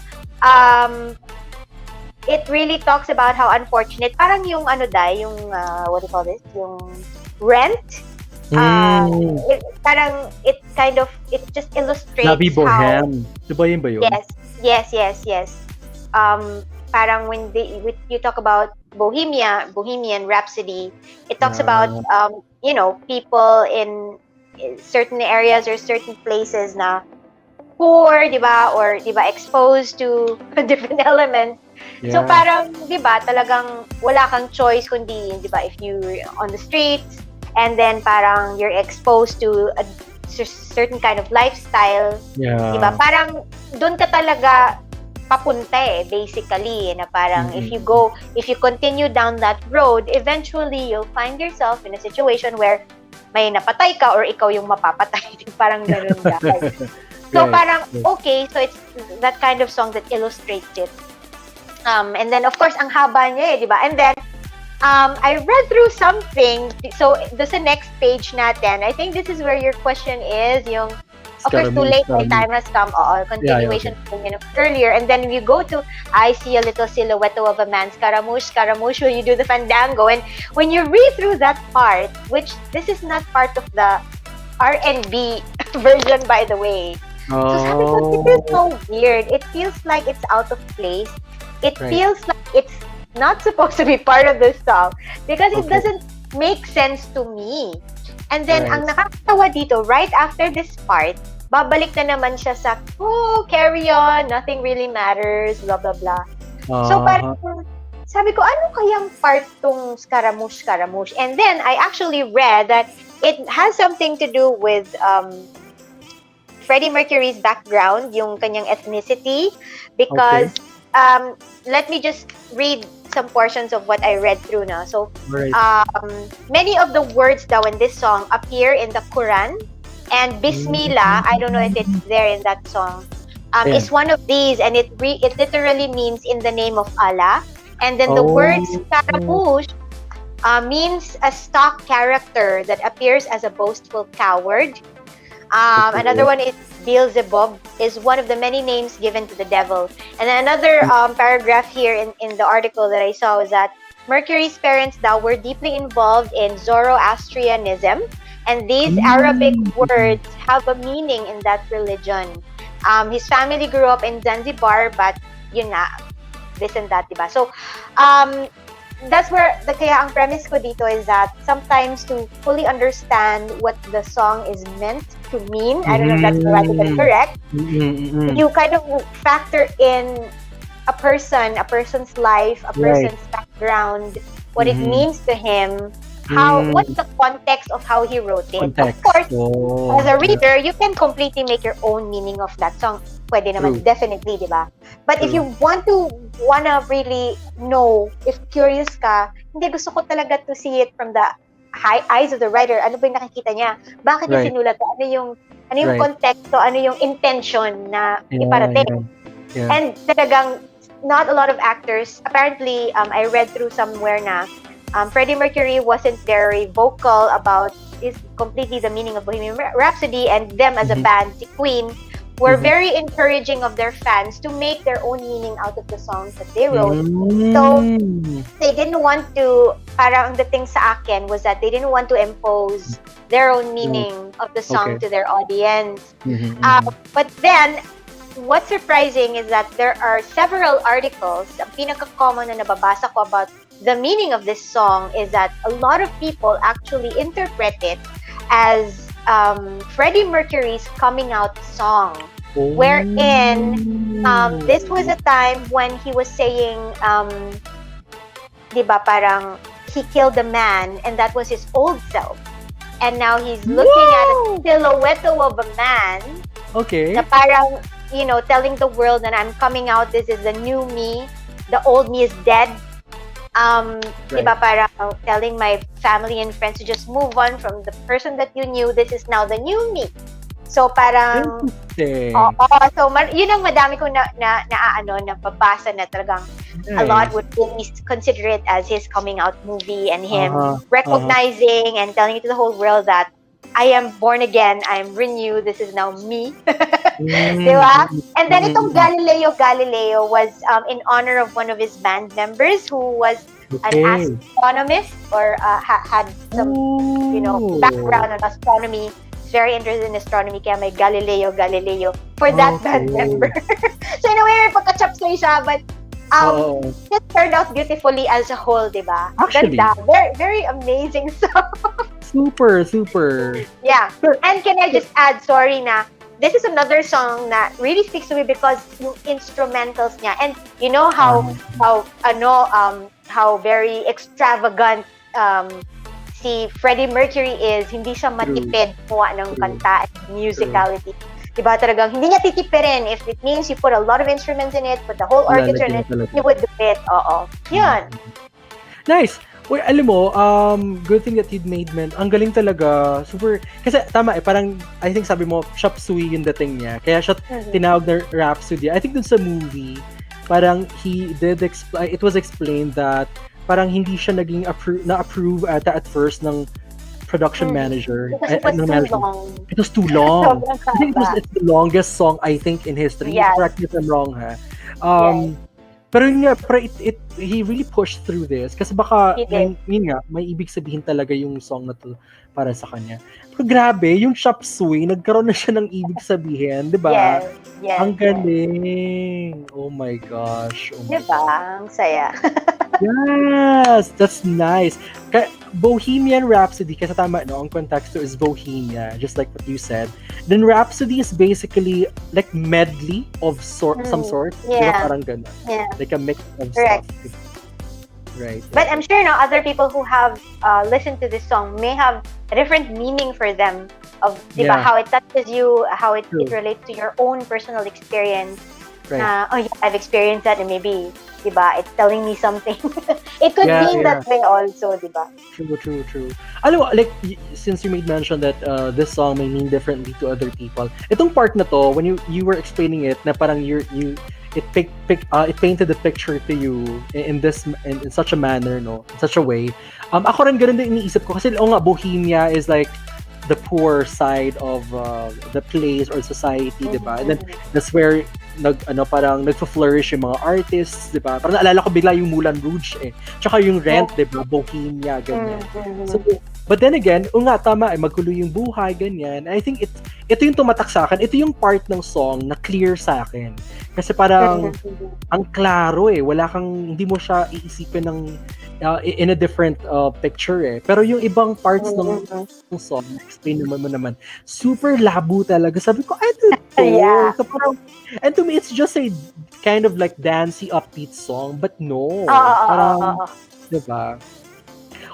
Speaker 2: it really talks about how unfortunate, parang yung yung, what do you call this, yung Rent. Parang it just illustrates
Speaker 1: Labi Bohem. Diba yun ba yun?
Speaker 2: Yes. Parang when you talk about Bohemian Rhapsody, it talks about people in certain areas or certain places na poor, di ba, or di ba, exposed to different elements. So parang, di ba, talagang wala kang choice kundi, di ba, if you're on the streets, and then parang you're exposed to a certain kind of lifestyle. Diba? Parang doon ka talaga papunta basically, na parang if you continue down that road, eventually you'll find yourself in a situation where may napatay ka or ikaw yung mapapatay. Parang ganun guys. So parang okay, so it's that kind of song that illustrates it. And then of course ang haba niya diba? And then I read through something. So, the next page natin. I think this is where your question is. Yung, of course, too late, my time has come. Continuation earlier. And then you go to, I see a little silhouette of a man. Scaramouche, will you do the fandango? And when you read through that part, which this is not part of the R&B version, by the way. So, sabi ko, this is so weird. It feels like it's out of place. It feels like it's not supposed to be part of this song because it doesn't make sense to me. And then,
Speaker 1: Right.
Speaker 2: ang nakakatawa dito, right after this part, babalik na naman siya sa, oh, carry on, nothing really matters, blah, blah, blah. So, parang,
Speaker 1: Uh-huh.
Speaker 2: sabi ko, ano kayang part tong Scaramouche, Scaramouche? And then, I actually read that it has something to do with Freddie Mercury's background, yung kanyang ethnicity,
Speaker 1: Okay.
Speaker 2: because let me just read some portions of what I read through now. So,
Speaker 1: Right.
Speaker 2: many of the words daw in this song appear in the Quran, and Bismillah, I don't know if it's there in that song,
Speaker 1: Ayan.
Speaker 2: is one of these, and it literally means in the name of Allah. And then the word
Speaker 1: Oh.
Speaker 2: Scaramouche means a stock character that appears as a boastful coward.
Speaker 1: Okay.
Speaker 2: Another one is Beelzebub, is one of the many names given to the devil. And then another paragraph here in the article that I saw was that Mercury's parents now were deeply involved in Zoroastrianism, and these Arabic words have a meaning in that religion. His family grew up in Zanzibar, but yun na, this and that, diba? So, that's where kaya ang premise ko dito is that sometimes to fully understand what the song is meant to mean, I don't know if that's grammatically correct, you kind of factor in a person's life, a person's background, what it means to him, what's the context of how he wrote it.
Speaker 1: Context.
Speaker 2: Of course,
Speaker 1: Oh,
Speaker 2: as a reader, you can completely make your own meaning of that song. Pwede naman,
Speaker 1: True.
Speaker 2: definitely, di ba? But if
Speaker 1: True.
Speaker 2: you wanna really know, if curious ka, hindi, gusto ko talaga to see it from the eyes of the writer. Ano ba yung nakikita niya? Bakit niya
Speaker 1: Right.
Speaker 2: sinulat to? Ano yung
Speaker 1: Right.
Speaker 2: konteksto? Ano yung intention na
Speaker 1: Yeah,
Speaker 2: iparating?
Speaker 1: yeah.
Speaker 2: And talagang, not a lot of actors, apparently, I read through somewhere na Freddie Mercury wasn't very vocal about completely the meaning of Bohemian Rhapsody, and them as a band, si Queen, were very encouraging of their fans to make their own meaning out of the songs that they wrote. So, they didn't want to, parang ang dating sa akin was that they didn't want to impose their own meaning of the song to their audience. But then, what's surprising is that there are several articles, ang pinaka-common na nababasa ko about the meaning of this song is that a lot of people actually interpret it as Freddie Mercury's coming out song, wherein this was a time when he was saying, diba, parang he killed a man and that was his old self. And now he's looking at a silhouette of a man na parang, telling the world that I'm coming out, this is the new me, the old me is dead. Diba, parang telling my family and friends to just move on from the person that you knew, this is now the new me. So parang so yun ang madami kong nababasa na talagang a lot would really consider it as his coming out movie, and him recognizing and telling it to the whole world that I am born again, I am renewed, this is now me. Diba? And then itong Galileo was in honor of one of his band members who was an astronomist or had some background on astronomy. He's very interested in astronomy, kaya may Galileo for that band member. So in a way, may pagka-chapsoy siya, but it turned out beautifully as a whole, diba?
Speaker 1: Actually.
Speaker 2: Ganda. Very, very amazing song.
Speaker 1: Super.
Speaker 2: Yeah. And can I just add, sorry na, this is another song that really speaks to me because yung instrumentals niya, and you know how very extravagant si Freddie Mercury is, hindi siya matipid kuha ng kanta and musicality. Diba, talagang hindi niya titipirin. If it means you put a lot of instruments in it, put the whole orchestra in it, you would do it. Oo. Yun.
Speaker 1: Nice. Uy, alam mo, good thing that you'd made ang galing talaga. Super, kasi tama parang, I think sabi mo, chop suey yung dating niya. Kaya siya tinawag na Rhapsody. I think dun sa movie, parang it was explained that parang hindi siya naging na-approve at first ng production manager.
Speaker 2: Because it was too long.
Speaker 1: It was too long.
Speaker 2: Sobrang
Speaker 1: I think it's the longest song, I think, in history.
Speaker 2: Yes.
Speaker 1: Correct me if I'm wrong, ha? Pero yun nga, he really pushed through this kasi baka may ibig sabihin talaga yung song na to para sa kanya. Pero grabe, yung chop suey, nagkaroon na siya ng ibig sabihin, di ba?
Speaker 2: Yes.
Speaker 1: Ang galing. Oh my gosh.
Speaker 2: Diba? Ang saya.
Speaker 1: Yes, that's nice. Bohemian Rhapsody, kasi tama, no? Ang contexto is Bohemia, just like what you said. Then Rhapsody is basically like medley of some sort. Di ba
Speaker 2: Yeah.
Speaker 1: parang ganun?
Speaker 2: Yeah.
Speaker 1: Like a mix of
Speaker 2: Correct.
Speaker 1: stuff. Right.
Speaker 2: But I'm sure now other people who have listened to this song may have a different meaning for them of diba,
Speaker 1: Yeah.
Speaker 2: how it touches you, how it
Speaker 1: True.
Speaker 2: relates to your own personal experience.
Speaker 1: Right.
Speaker 2: Oh yeah, I've experienced that, and maybe diba, it's telling me something. It could
Speaker 1: Yeah,
Speaker 2: mean that way also, diba?
Speaker 1: True. Alam mo, like, since you made mention that this song may mean differently to other people, itong part na to, when you were explaining it, na parang it painted the picture to you in such a manner, no, in such a way. Ako rin ganun din iniisip ko kasi nga Bohemia is like the poor side of the place or society, diba? And then that's where parang nagfo-flourish yung mga artists, diba? Parang naalala ko bigla yung Moulin Rouge Tsaka yung Rent, diba? Bohemia, ganyan. So, but then again, nga tama, magkulo yung buhay, ganyan. I think ito yung tumatak sa akin. Ito yung part ng song na clear sa akin. Kasi parang ang klaro wala kang, hindi mo siya iisipin ng in a different picture Pero yung ibang parts ng song, explain naman mo naman, super labo talaga. Sabi ko, I don't know.
Speaker 2: Yeah.
Speaker 1: So parang, and to me, it's just a kind of like dancey, upbeat song, but no. Parang, diba?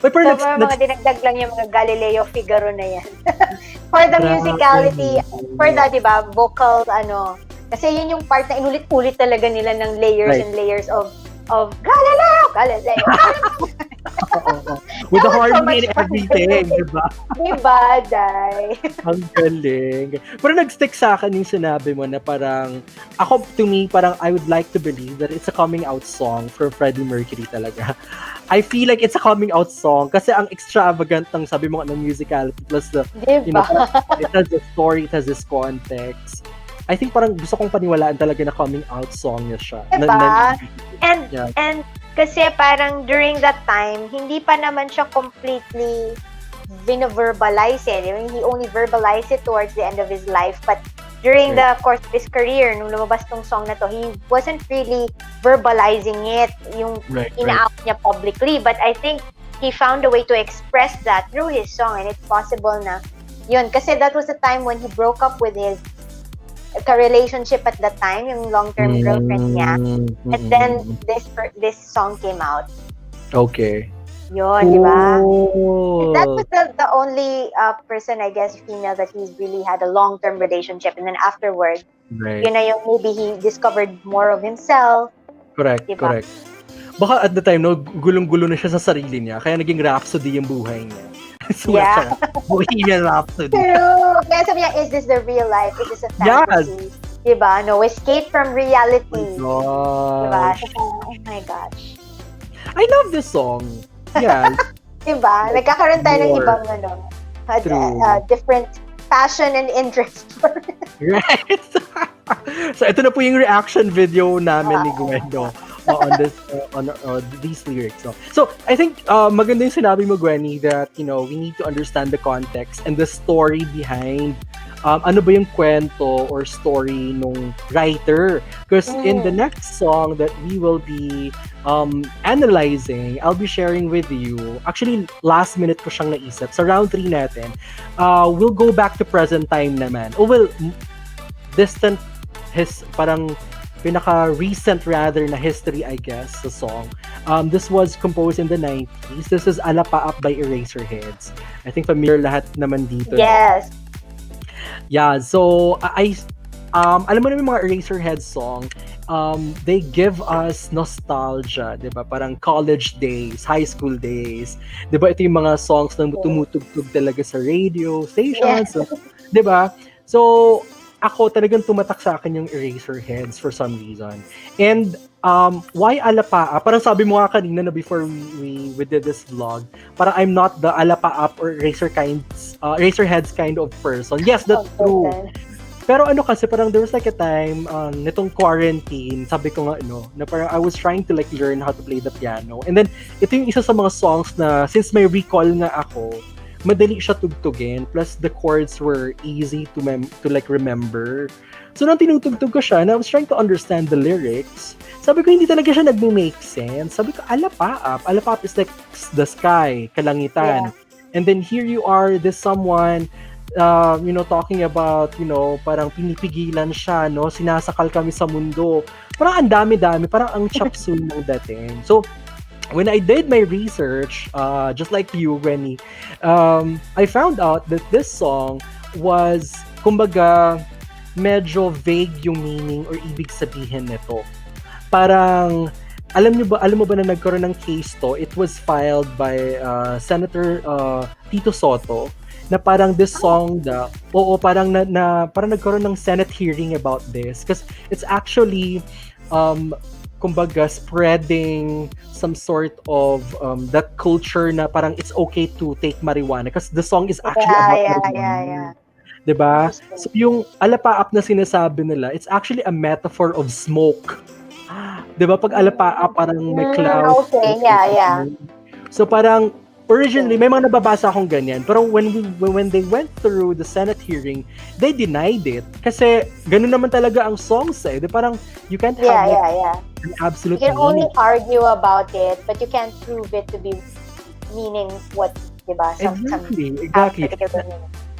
Speaker 1: Uy, pero
Speaker 2: So, mga dinagdag lang yung mga Galileo Figaro na yan. For the musicality, for the, diba, vocals, kasi yun yung part na inulit-ulit talaga nila ng layers and layers of Galileo.
Speaker 1: With the harmony and everything, diba?
Speaker 2: Diba, Day?
Speaker 1: Ang galing. Pero nag-stick sa akin yung sinabi mo na parang, to me, parang I would like to believe that it's a coming out song for Freddie Mercury talaga. I feel like it's a coming out song kasi ang extravagant ng sabi mo ng musicality plus the,
Speaker 2: diba?
Speaker 1: It has the story, it has this context. I think parang gusto kong paniwalaan talaga na coming out song niya siya.
Speaker 2: Diba? And kasi parang during that time, hindi pa naman siya completely verbalize it. I mean, he only verbalized it towards the end of his life. But during the course of his career, nung lumabas tong song na to, he wasn't really verbalizing it, yung ina-out niya publicly. But I think he found a way to express that through his song. And it's possible na yun. Kasi that was the time when he broke up with his ka-relationship at that time, yung long-term girlfriend niya. And then, this song came out.
Speaker 1: Okay.
Speaker 2: Yun, di ba? That was the only person, I guess, female that he's really had a long-term relationship. And then afterward, yun na yung maybe he discovered more of himself.
Speaker 1: Correct,
Speaker 2: diba?
Speaker 1: Correct. Baka at the time, no, gulong-gulo na siya sa sarili niya. Kaya naging Rhapsody yung buhay niya.
Speaker 2: Yeah.
Speaker 1: Bohemian Rhapsody.
Speaker 2: True. Kaya sabi niya, is this the real life? Is this a fantasy? Yes. Diba? No, escape from reality.
Speaker 1: Oh
Speaker 2: diba? So, oh my gosh.
Speaker 1: I love this song. Yeah.
Speaker 2: Diba? Nagkakaroon tayo ng ibang different passion and interest for it.
Speaker 1: Right. So, ito na po yung reaction video namin ni Gwendo on this on these lyrics. So I think maganda yung sinabi mo, Gwenny, that we need to understand the context and the story behind ano ba yung kwento or story nung writer. Because in the next song that we will be analyzing, I'll be sharing with you, actually last minute ko siyang naisip, sa round 3 natin, we'll go back to present time naman. Distant, parang pinaka-recent rather na history, I guess, the song. This was composed in the 90s. This is Ala Pa Up by Eraserheads. I think familiar lahat naman dito.
Speaker 2: Yes.
Speaker 1: Yeah, so alam mo naman yung mga Eraserheads song, they give us nostalgia, 'di ba? Parang college days, high school days. 'Di ba? Ito yung mga songs na tumutugtog talaga sa radio stations, yeah. 'Di ba? So ako talagang tumatak sa akin yung Eraserheads for some reason. And why Alapaa? Parang sabi mo nga kanina na before we did this vlog, parang I'm not the Alapaa or Eraserheads kind of person. Yes, that's true. Pero kasi parang there was like a time nitong quarantine, sabi ko nga na parang I was trying to like learn how to play the piano. And then ito yung isa sa mga songs na since may recall nga ako, madali siya tugtugin, plus the chords were easy to like remember. So nung tinutugtog ko siya, and I was trying to understand the lyrics, sabi ko hindi talaga siya nagme-make sense. Sabi ko, alapaap. Alapaap is like the sky, kalangitan.
Speaker 2: Yeah.
Speaker 1: And then here you are, this someone, talking about, parang pinipigilan siya, no? Sinasakal kami sa mundo. Parang ang dami-dami, parang ang chapsul ng dating. So, when I did my research, just like you, Rennie, I found out that this song was, kumbaga, medyo vague yung meaning or ibig sabihin nito. Parang, alam mo ba na nagkaroon ng case to? It was filed by Senator Tito Soto na parang this song parang parang nagkaroon ng Senate hearing about this because it's actually kumbaga spreading some sort of that culture na parang it's okay to take marijuana because the song is actually about marijuana.
Speaker 2: Yeah.
Speaker 1: Diba? So yung alapaap na sinasabi nila, it's actually a metaphor of smoke. Diba? Pag alapaap, parang may cloud.
Speaker 2: Okay, yeah.
Speaker 1: So parang, originally, may mga nababasa akong ganyan. Pero when they went through the Senate hearing, they denied it. Kasi, ganun naman talaga ang songs eh. Diba? Parang, you can't have an absolute
Speaker 2: You can
Speaker 1: meaning.
Speaker 2: only argue about it, but you can't prove it to be meaning what, diba?
Speaker 1: Exactly.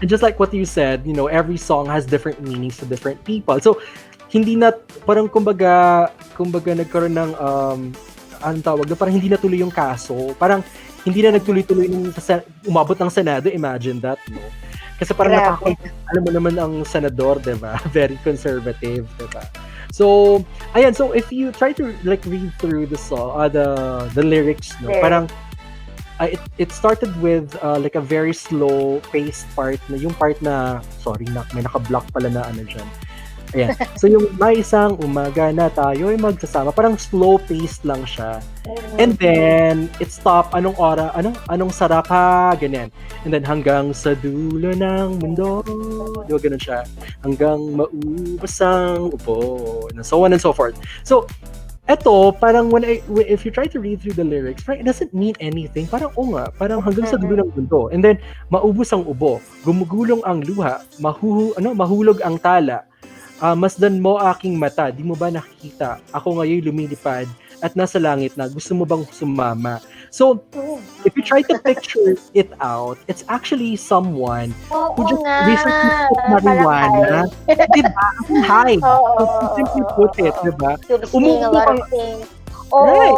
Speaker 1: And just like what you said, every song has different meanings to different people. So, hindi na, parang kumbaga nagkaroon ng, anong tawag na, parang hindi na tuloy yung kaso. Parang, hindi na nagtuloy-tuloy umabot ng Senado, imagine that, no? Kasi parang alam mo naman ang senador, diba? Very conservative, diba? So, ayan, so if you try to like read through the song, the lyrics, no? Parang, it started with like a very slow paced part na yung part na may naka-block pala na ano dyan. Ayan. So yung may isang umaga na tayo ay magsasama, parang slow paced lang siya. And then it stopped anong sarap ha, ganyan. And then hanggang sa dulo ng mundo, di ba ganun siya? Hanggang maubos ang upo, and so on and so forth. So eto, parang if you try to read through the lyrics, right, it doesn't mean anything. Parang parang hanggang sa dulo ng mundo. And then, maubos ang ubo, gumugulong ang luha, mahulog ang tala. Masdan mo aking mata, di mo ba nakikita? Ako ngayon lumilipad at nasa langit na, gusto mo bang sumama? So, if you try to picture it out, it's actually someone who just recently took marijuana. Diba? High. Simply put it, diba?
Speaker 2: Umupo kang...
Speaker 1: Right.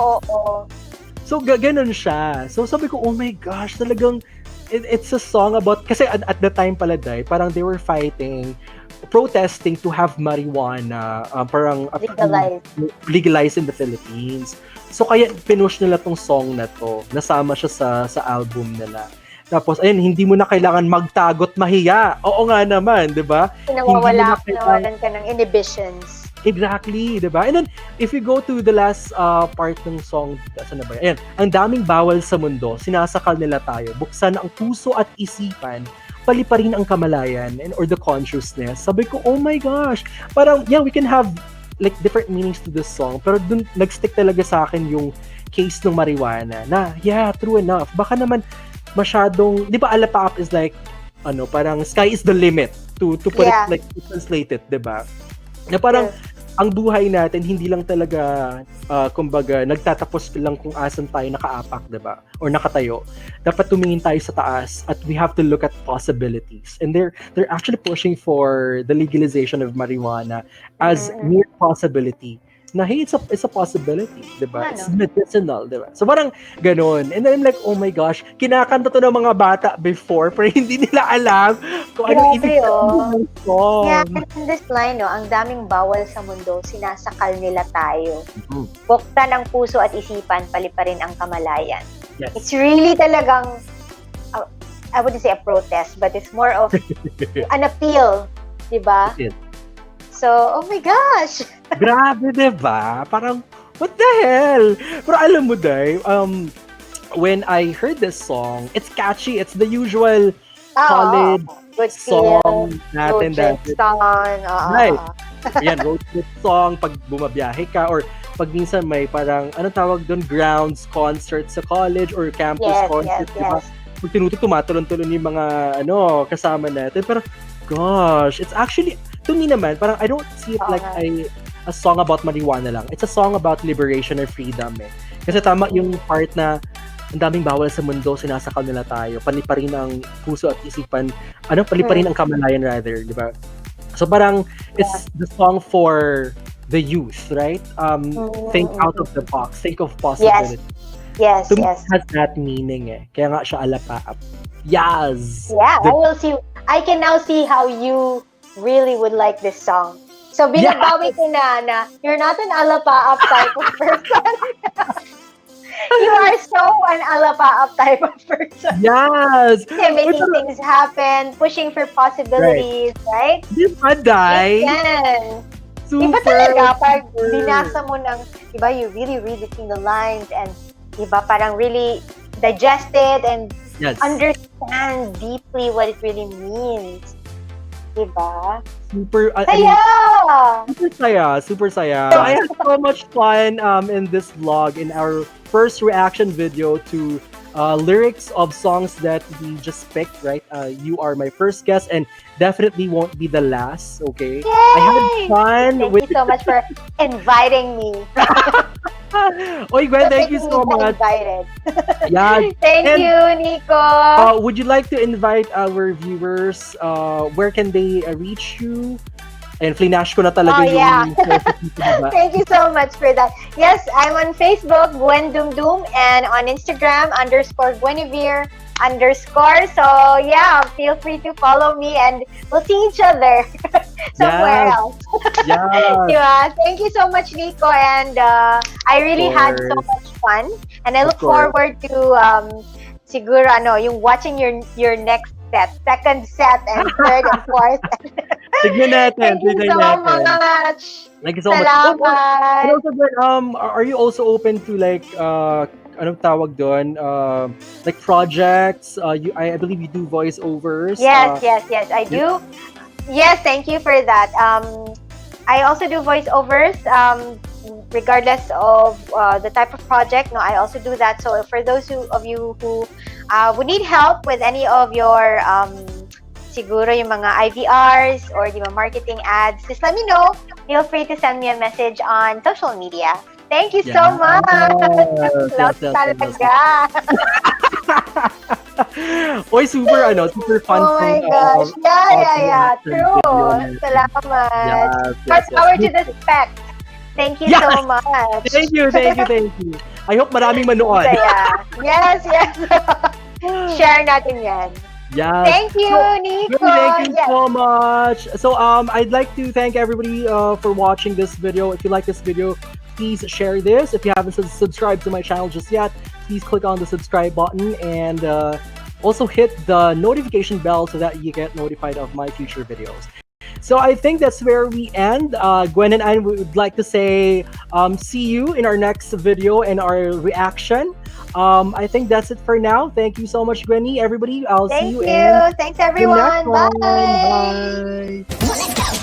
Speaker 1: So, ganun siya. So, sabi ko, oh my gosh, talagang, it's a song about, kasi at the time pala, parang they were protesting to have marijuana, parang legalized in the Philippines. So kaya pinush nila tong song na to, nasama siya sa album nila. Tapos ayun, hindi mo na kailangan magtagot mahiya. Oo nga naman, 'di ba?
Speaker 2: Nawawalan ka ng inhibitions.
Speaker 1: Exactly, 'di ba? And then if you go to the last part ng song, saan na ba? Ayan, ang daming bawal sa mundo, sinasakal nila tayo. Buksan ang puso at isipan, paliparin ang kamalayan or the consciousness. Sabi ko, oh my gosh, parang, yeah, we can have like different meanings to this song, pero dun nag-stick talaga sa akin yung case ng marijuana na, yeah, true enough. Baka naman masyadong, di ba alapaap is like, parang sky is the limit to put it, like, to translate it, di ba? Na parang, ang buhay natin, hindi lang talaga, kumbaga, nagtatapos lang kung asan tayo nakaapak, diba? Or nakatayo. Dapat tumingin tayo sa taas at we have to look at possibilities. And they're actually pushing for the legalization of marijuana as mere possibility. Na, hey, it's a possibility, diba? It's medicinal, diba? So parang ganun. And then I'm like, oh my gosh, kinakanta to ng mga bata before, pero hindi nila alam kung ano ibig sabihin ng song.
Speaker 2: Yeah, in this line, ang daming bawal sa mundo, sinasakal nila tayo. Buksan ang puso at isipan, paliparin ang kamalayan.
Speaker 1: Yes.
Speaker 2: It's really talagang, I wouldn't say a protest, but it's more of an appeal, diba? So, oh my gosh!
Speaker 1: Grabe, diba? Parang, what the hell? Pero alam mo, Day, when I heard this song, it's catchy. It's the usual college song natin.
Speaker 2: Road trip song.
Speaker 1: Right. Yan, road trip song, pag bumabiyahe ka, or pag minsan may parang, anong tawag doon, grounds concert sa college or campus concert, diba? pag tinutok, tumatalon-talon yung mga kasama natin. Pero gosh, it's actually, to me naman, parang I don't see it like a song about marijuana lang. It's a song about liberation and freedom eh. Kasi tama yung part na ang daming bawal sa mundo, sinasakal nila tayo. Paliparin ang puso at isipan. Paliparin ang kamalayan rather, di ba? So parang it's the song for the youth, right? Think out of the box. Think of possibility.
Speaker 2: Yes,
Speaker 1: to me,
Speaker 2: yes.
Speaker 1: it has that meaning eh. Kaya nga siya alapaap. Yes!
Speaker 2: Yeah, I will see. I can now see how you really would like this song. So binabawi ko na you're not an alapaap type of person. You are so an alapaap type of person.
Speaker 1: Yes!
Speaker 2: Making things happen, pushing for possibilities, right?
Speaker 1: Di ba, Day?
Speaker 2: Yes.
Speaker 1: Super!
Speaker 2: Iba talaga, pag binasa mo ng, diba, you really read between the lines and, diba, parang really digest it and understand deeply what it really means. Diba?
Speaker 1: Super, super saya. So I had so much fun in this vlog, in our first reaction video to lyrics of songs that we just picked, right? You are my first guest and definitely won't be the last, okay?
Speaker 2: Yay!
Speaker 1: I had fun.
Speaker 2: Thank you so much for inviting me.
Speaker 1: Oy, Gwen, thank you so much.
Speaker 2: Invited.
Speaker 1: Yeah.
Speaker 2: Thank you, Nico.
Speaker 1: Would you like to invite our viewers? Where can they reach you? And flinash ko na talaga yung...
Speaker 2: Thank you so much for that. Yes, I'm on Facebook, Guen Dumdum, and on Instagram, _Guinevere_. So yeah, feel free to follow me and we'll see each other somewhere else.
Speaker 1: Yeah.
Speaker 2: Thank you so much, Nico, and I really had so much fun, and I look forward to siguro yung watching your next set, second set, and third and fourth.
Speaker 1: Tignan natin.
Speaker 2: Thank you so much.
Speaker 1: Thank you so much. And also, are you also open to like anong tawag doon? Like projects? I believe you do voiceovers.
Speaker 2: Yes, I do. Yes, thank you for that. I also do voiceovers. Regardless of the type of project, I also do that. So for those of you who would need help with any of your siguro yung mga IVRs or yung mga marketing ads, just let me know. Feel free to send me a message on social media. Thank you so much. Talaga.
Speaker 1: Oy, super fun.
Speaker 2: Oh my gosh. Yeah. True. Salamat. More power to the Spekt. Thank you so much.
Speaker 1: Thank you. I hope maraming manood.
Speaker 2: Yes. Share natin yan.
Speaker 1: Yes.
Speaker 2: Thank you, Nico.
Speaker 1: Thank you so much. So I'd like to thank everybody for watching this video. If you like this video, please share this. If you haven't subscribed to my channel just yet, please click on the subscribe button and also hit the notification bell so that you get notified of my future videos. So I think that's where we end. Gwen and I would like to say see you in our next video and our reaction. I think that's it for now. Thank you so much, Gwenny. Everybody, I'll see you.
Speaker 2: Thank you. Thanks, everyone. Bye.
Speaker 1: Bye.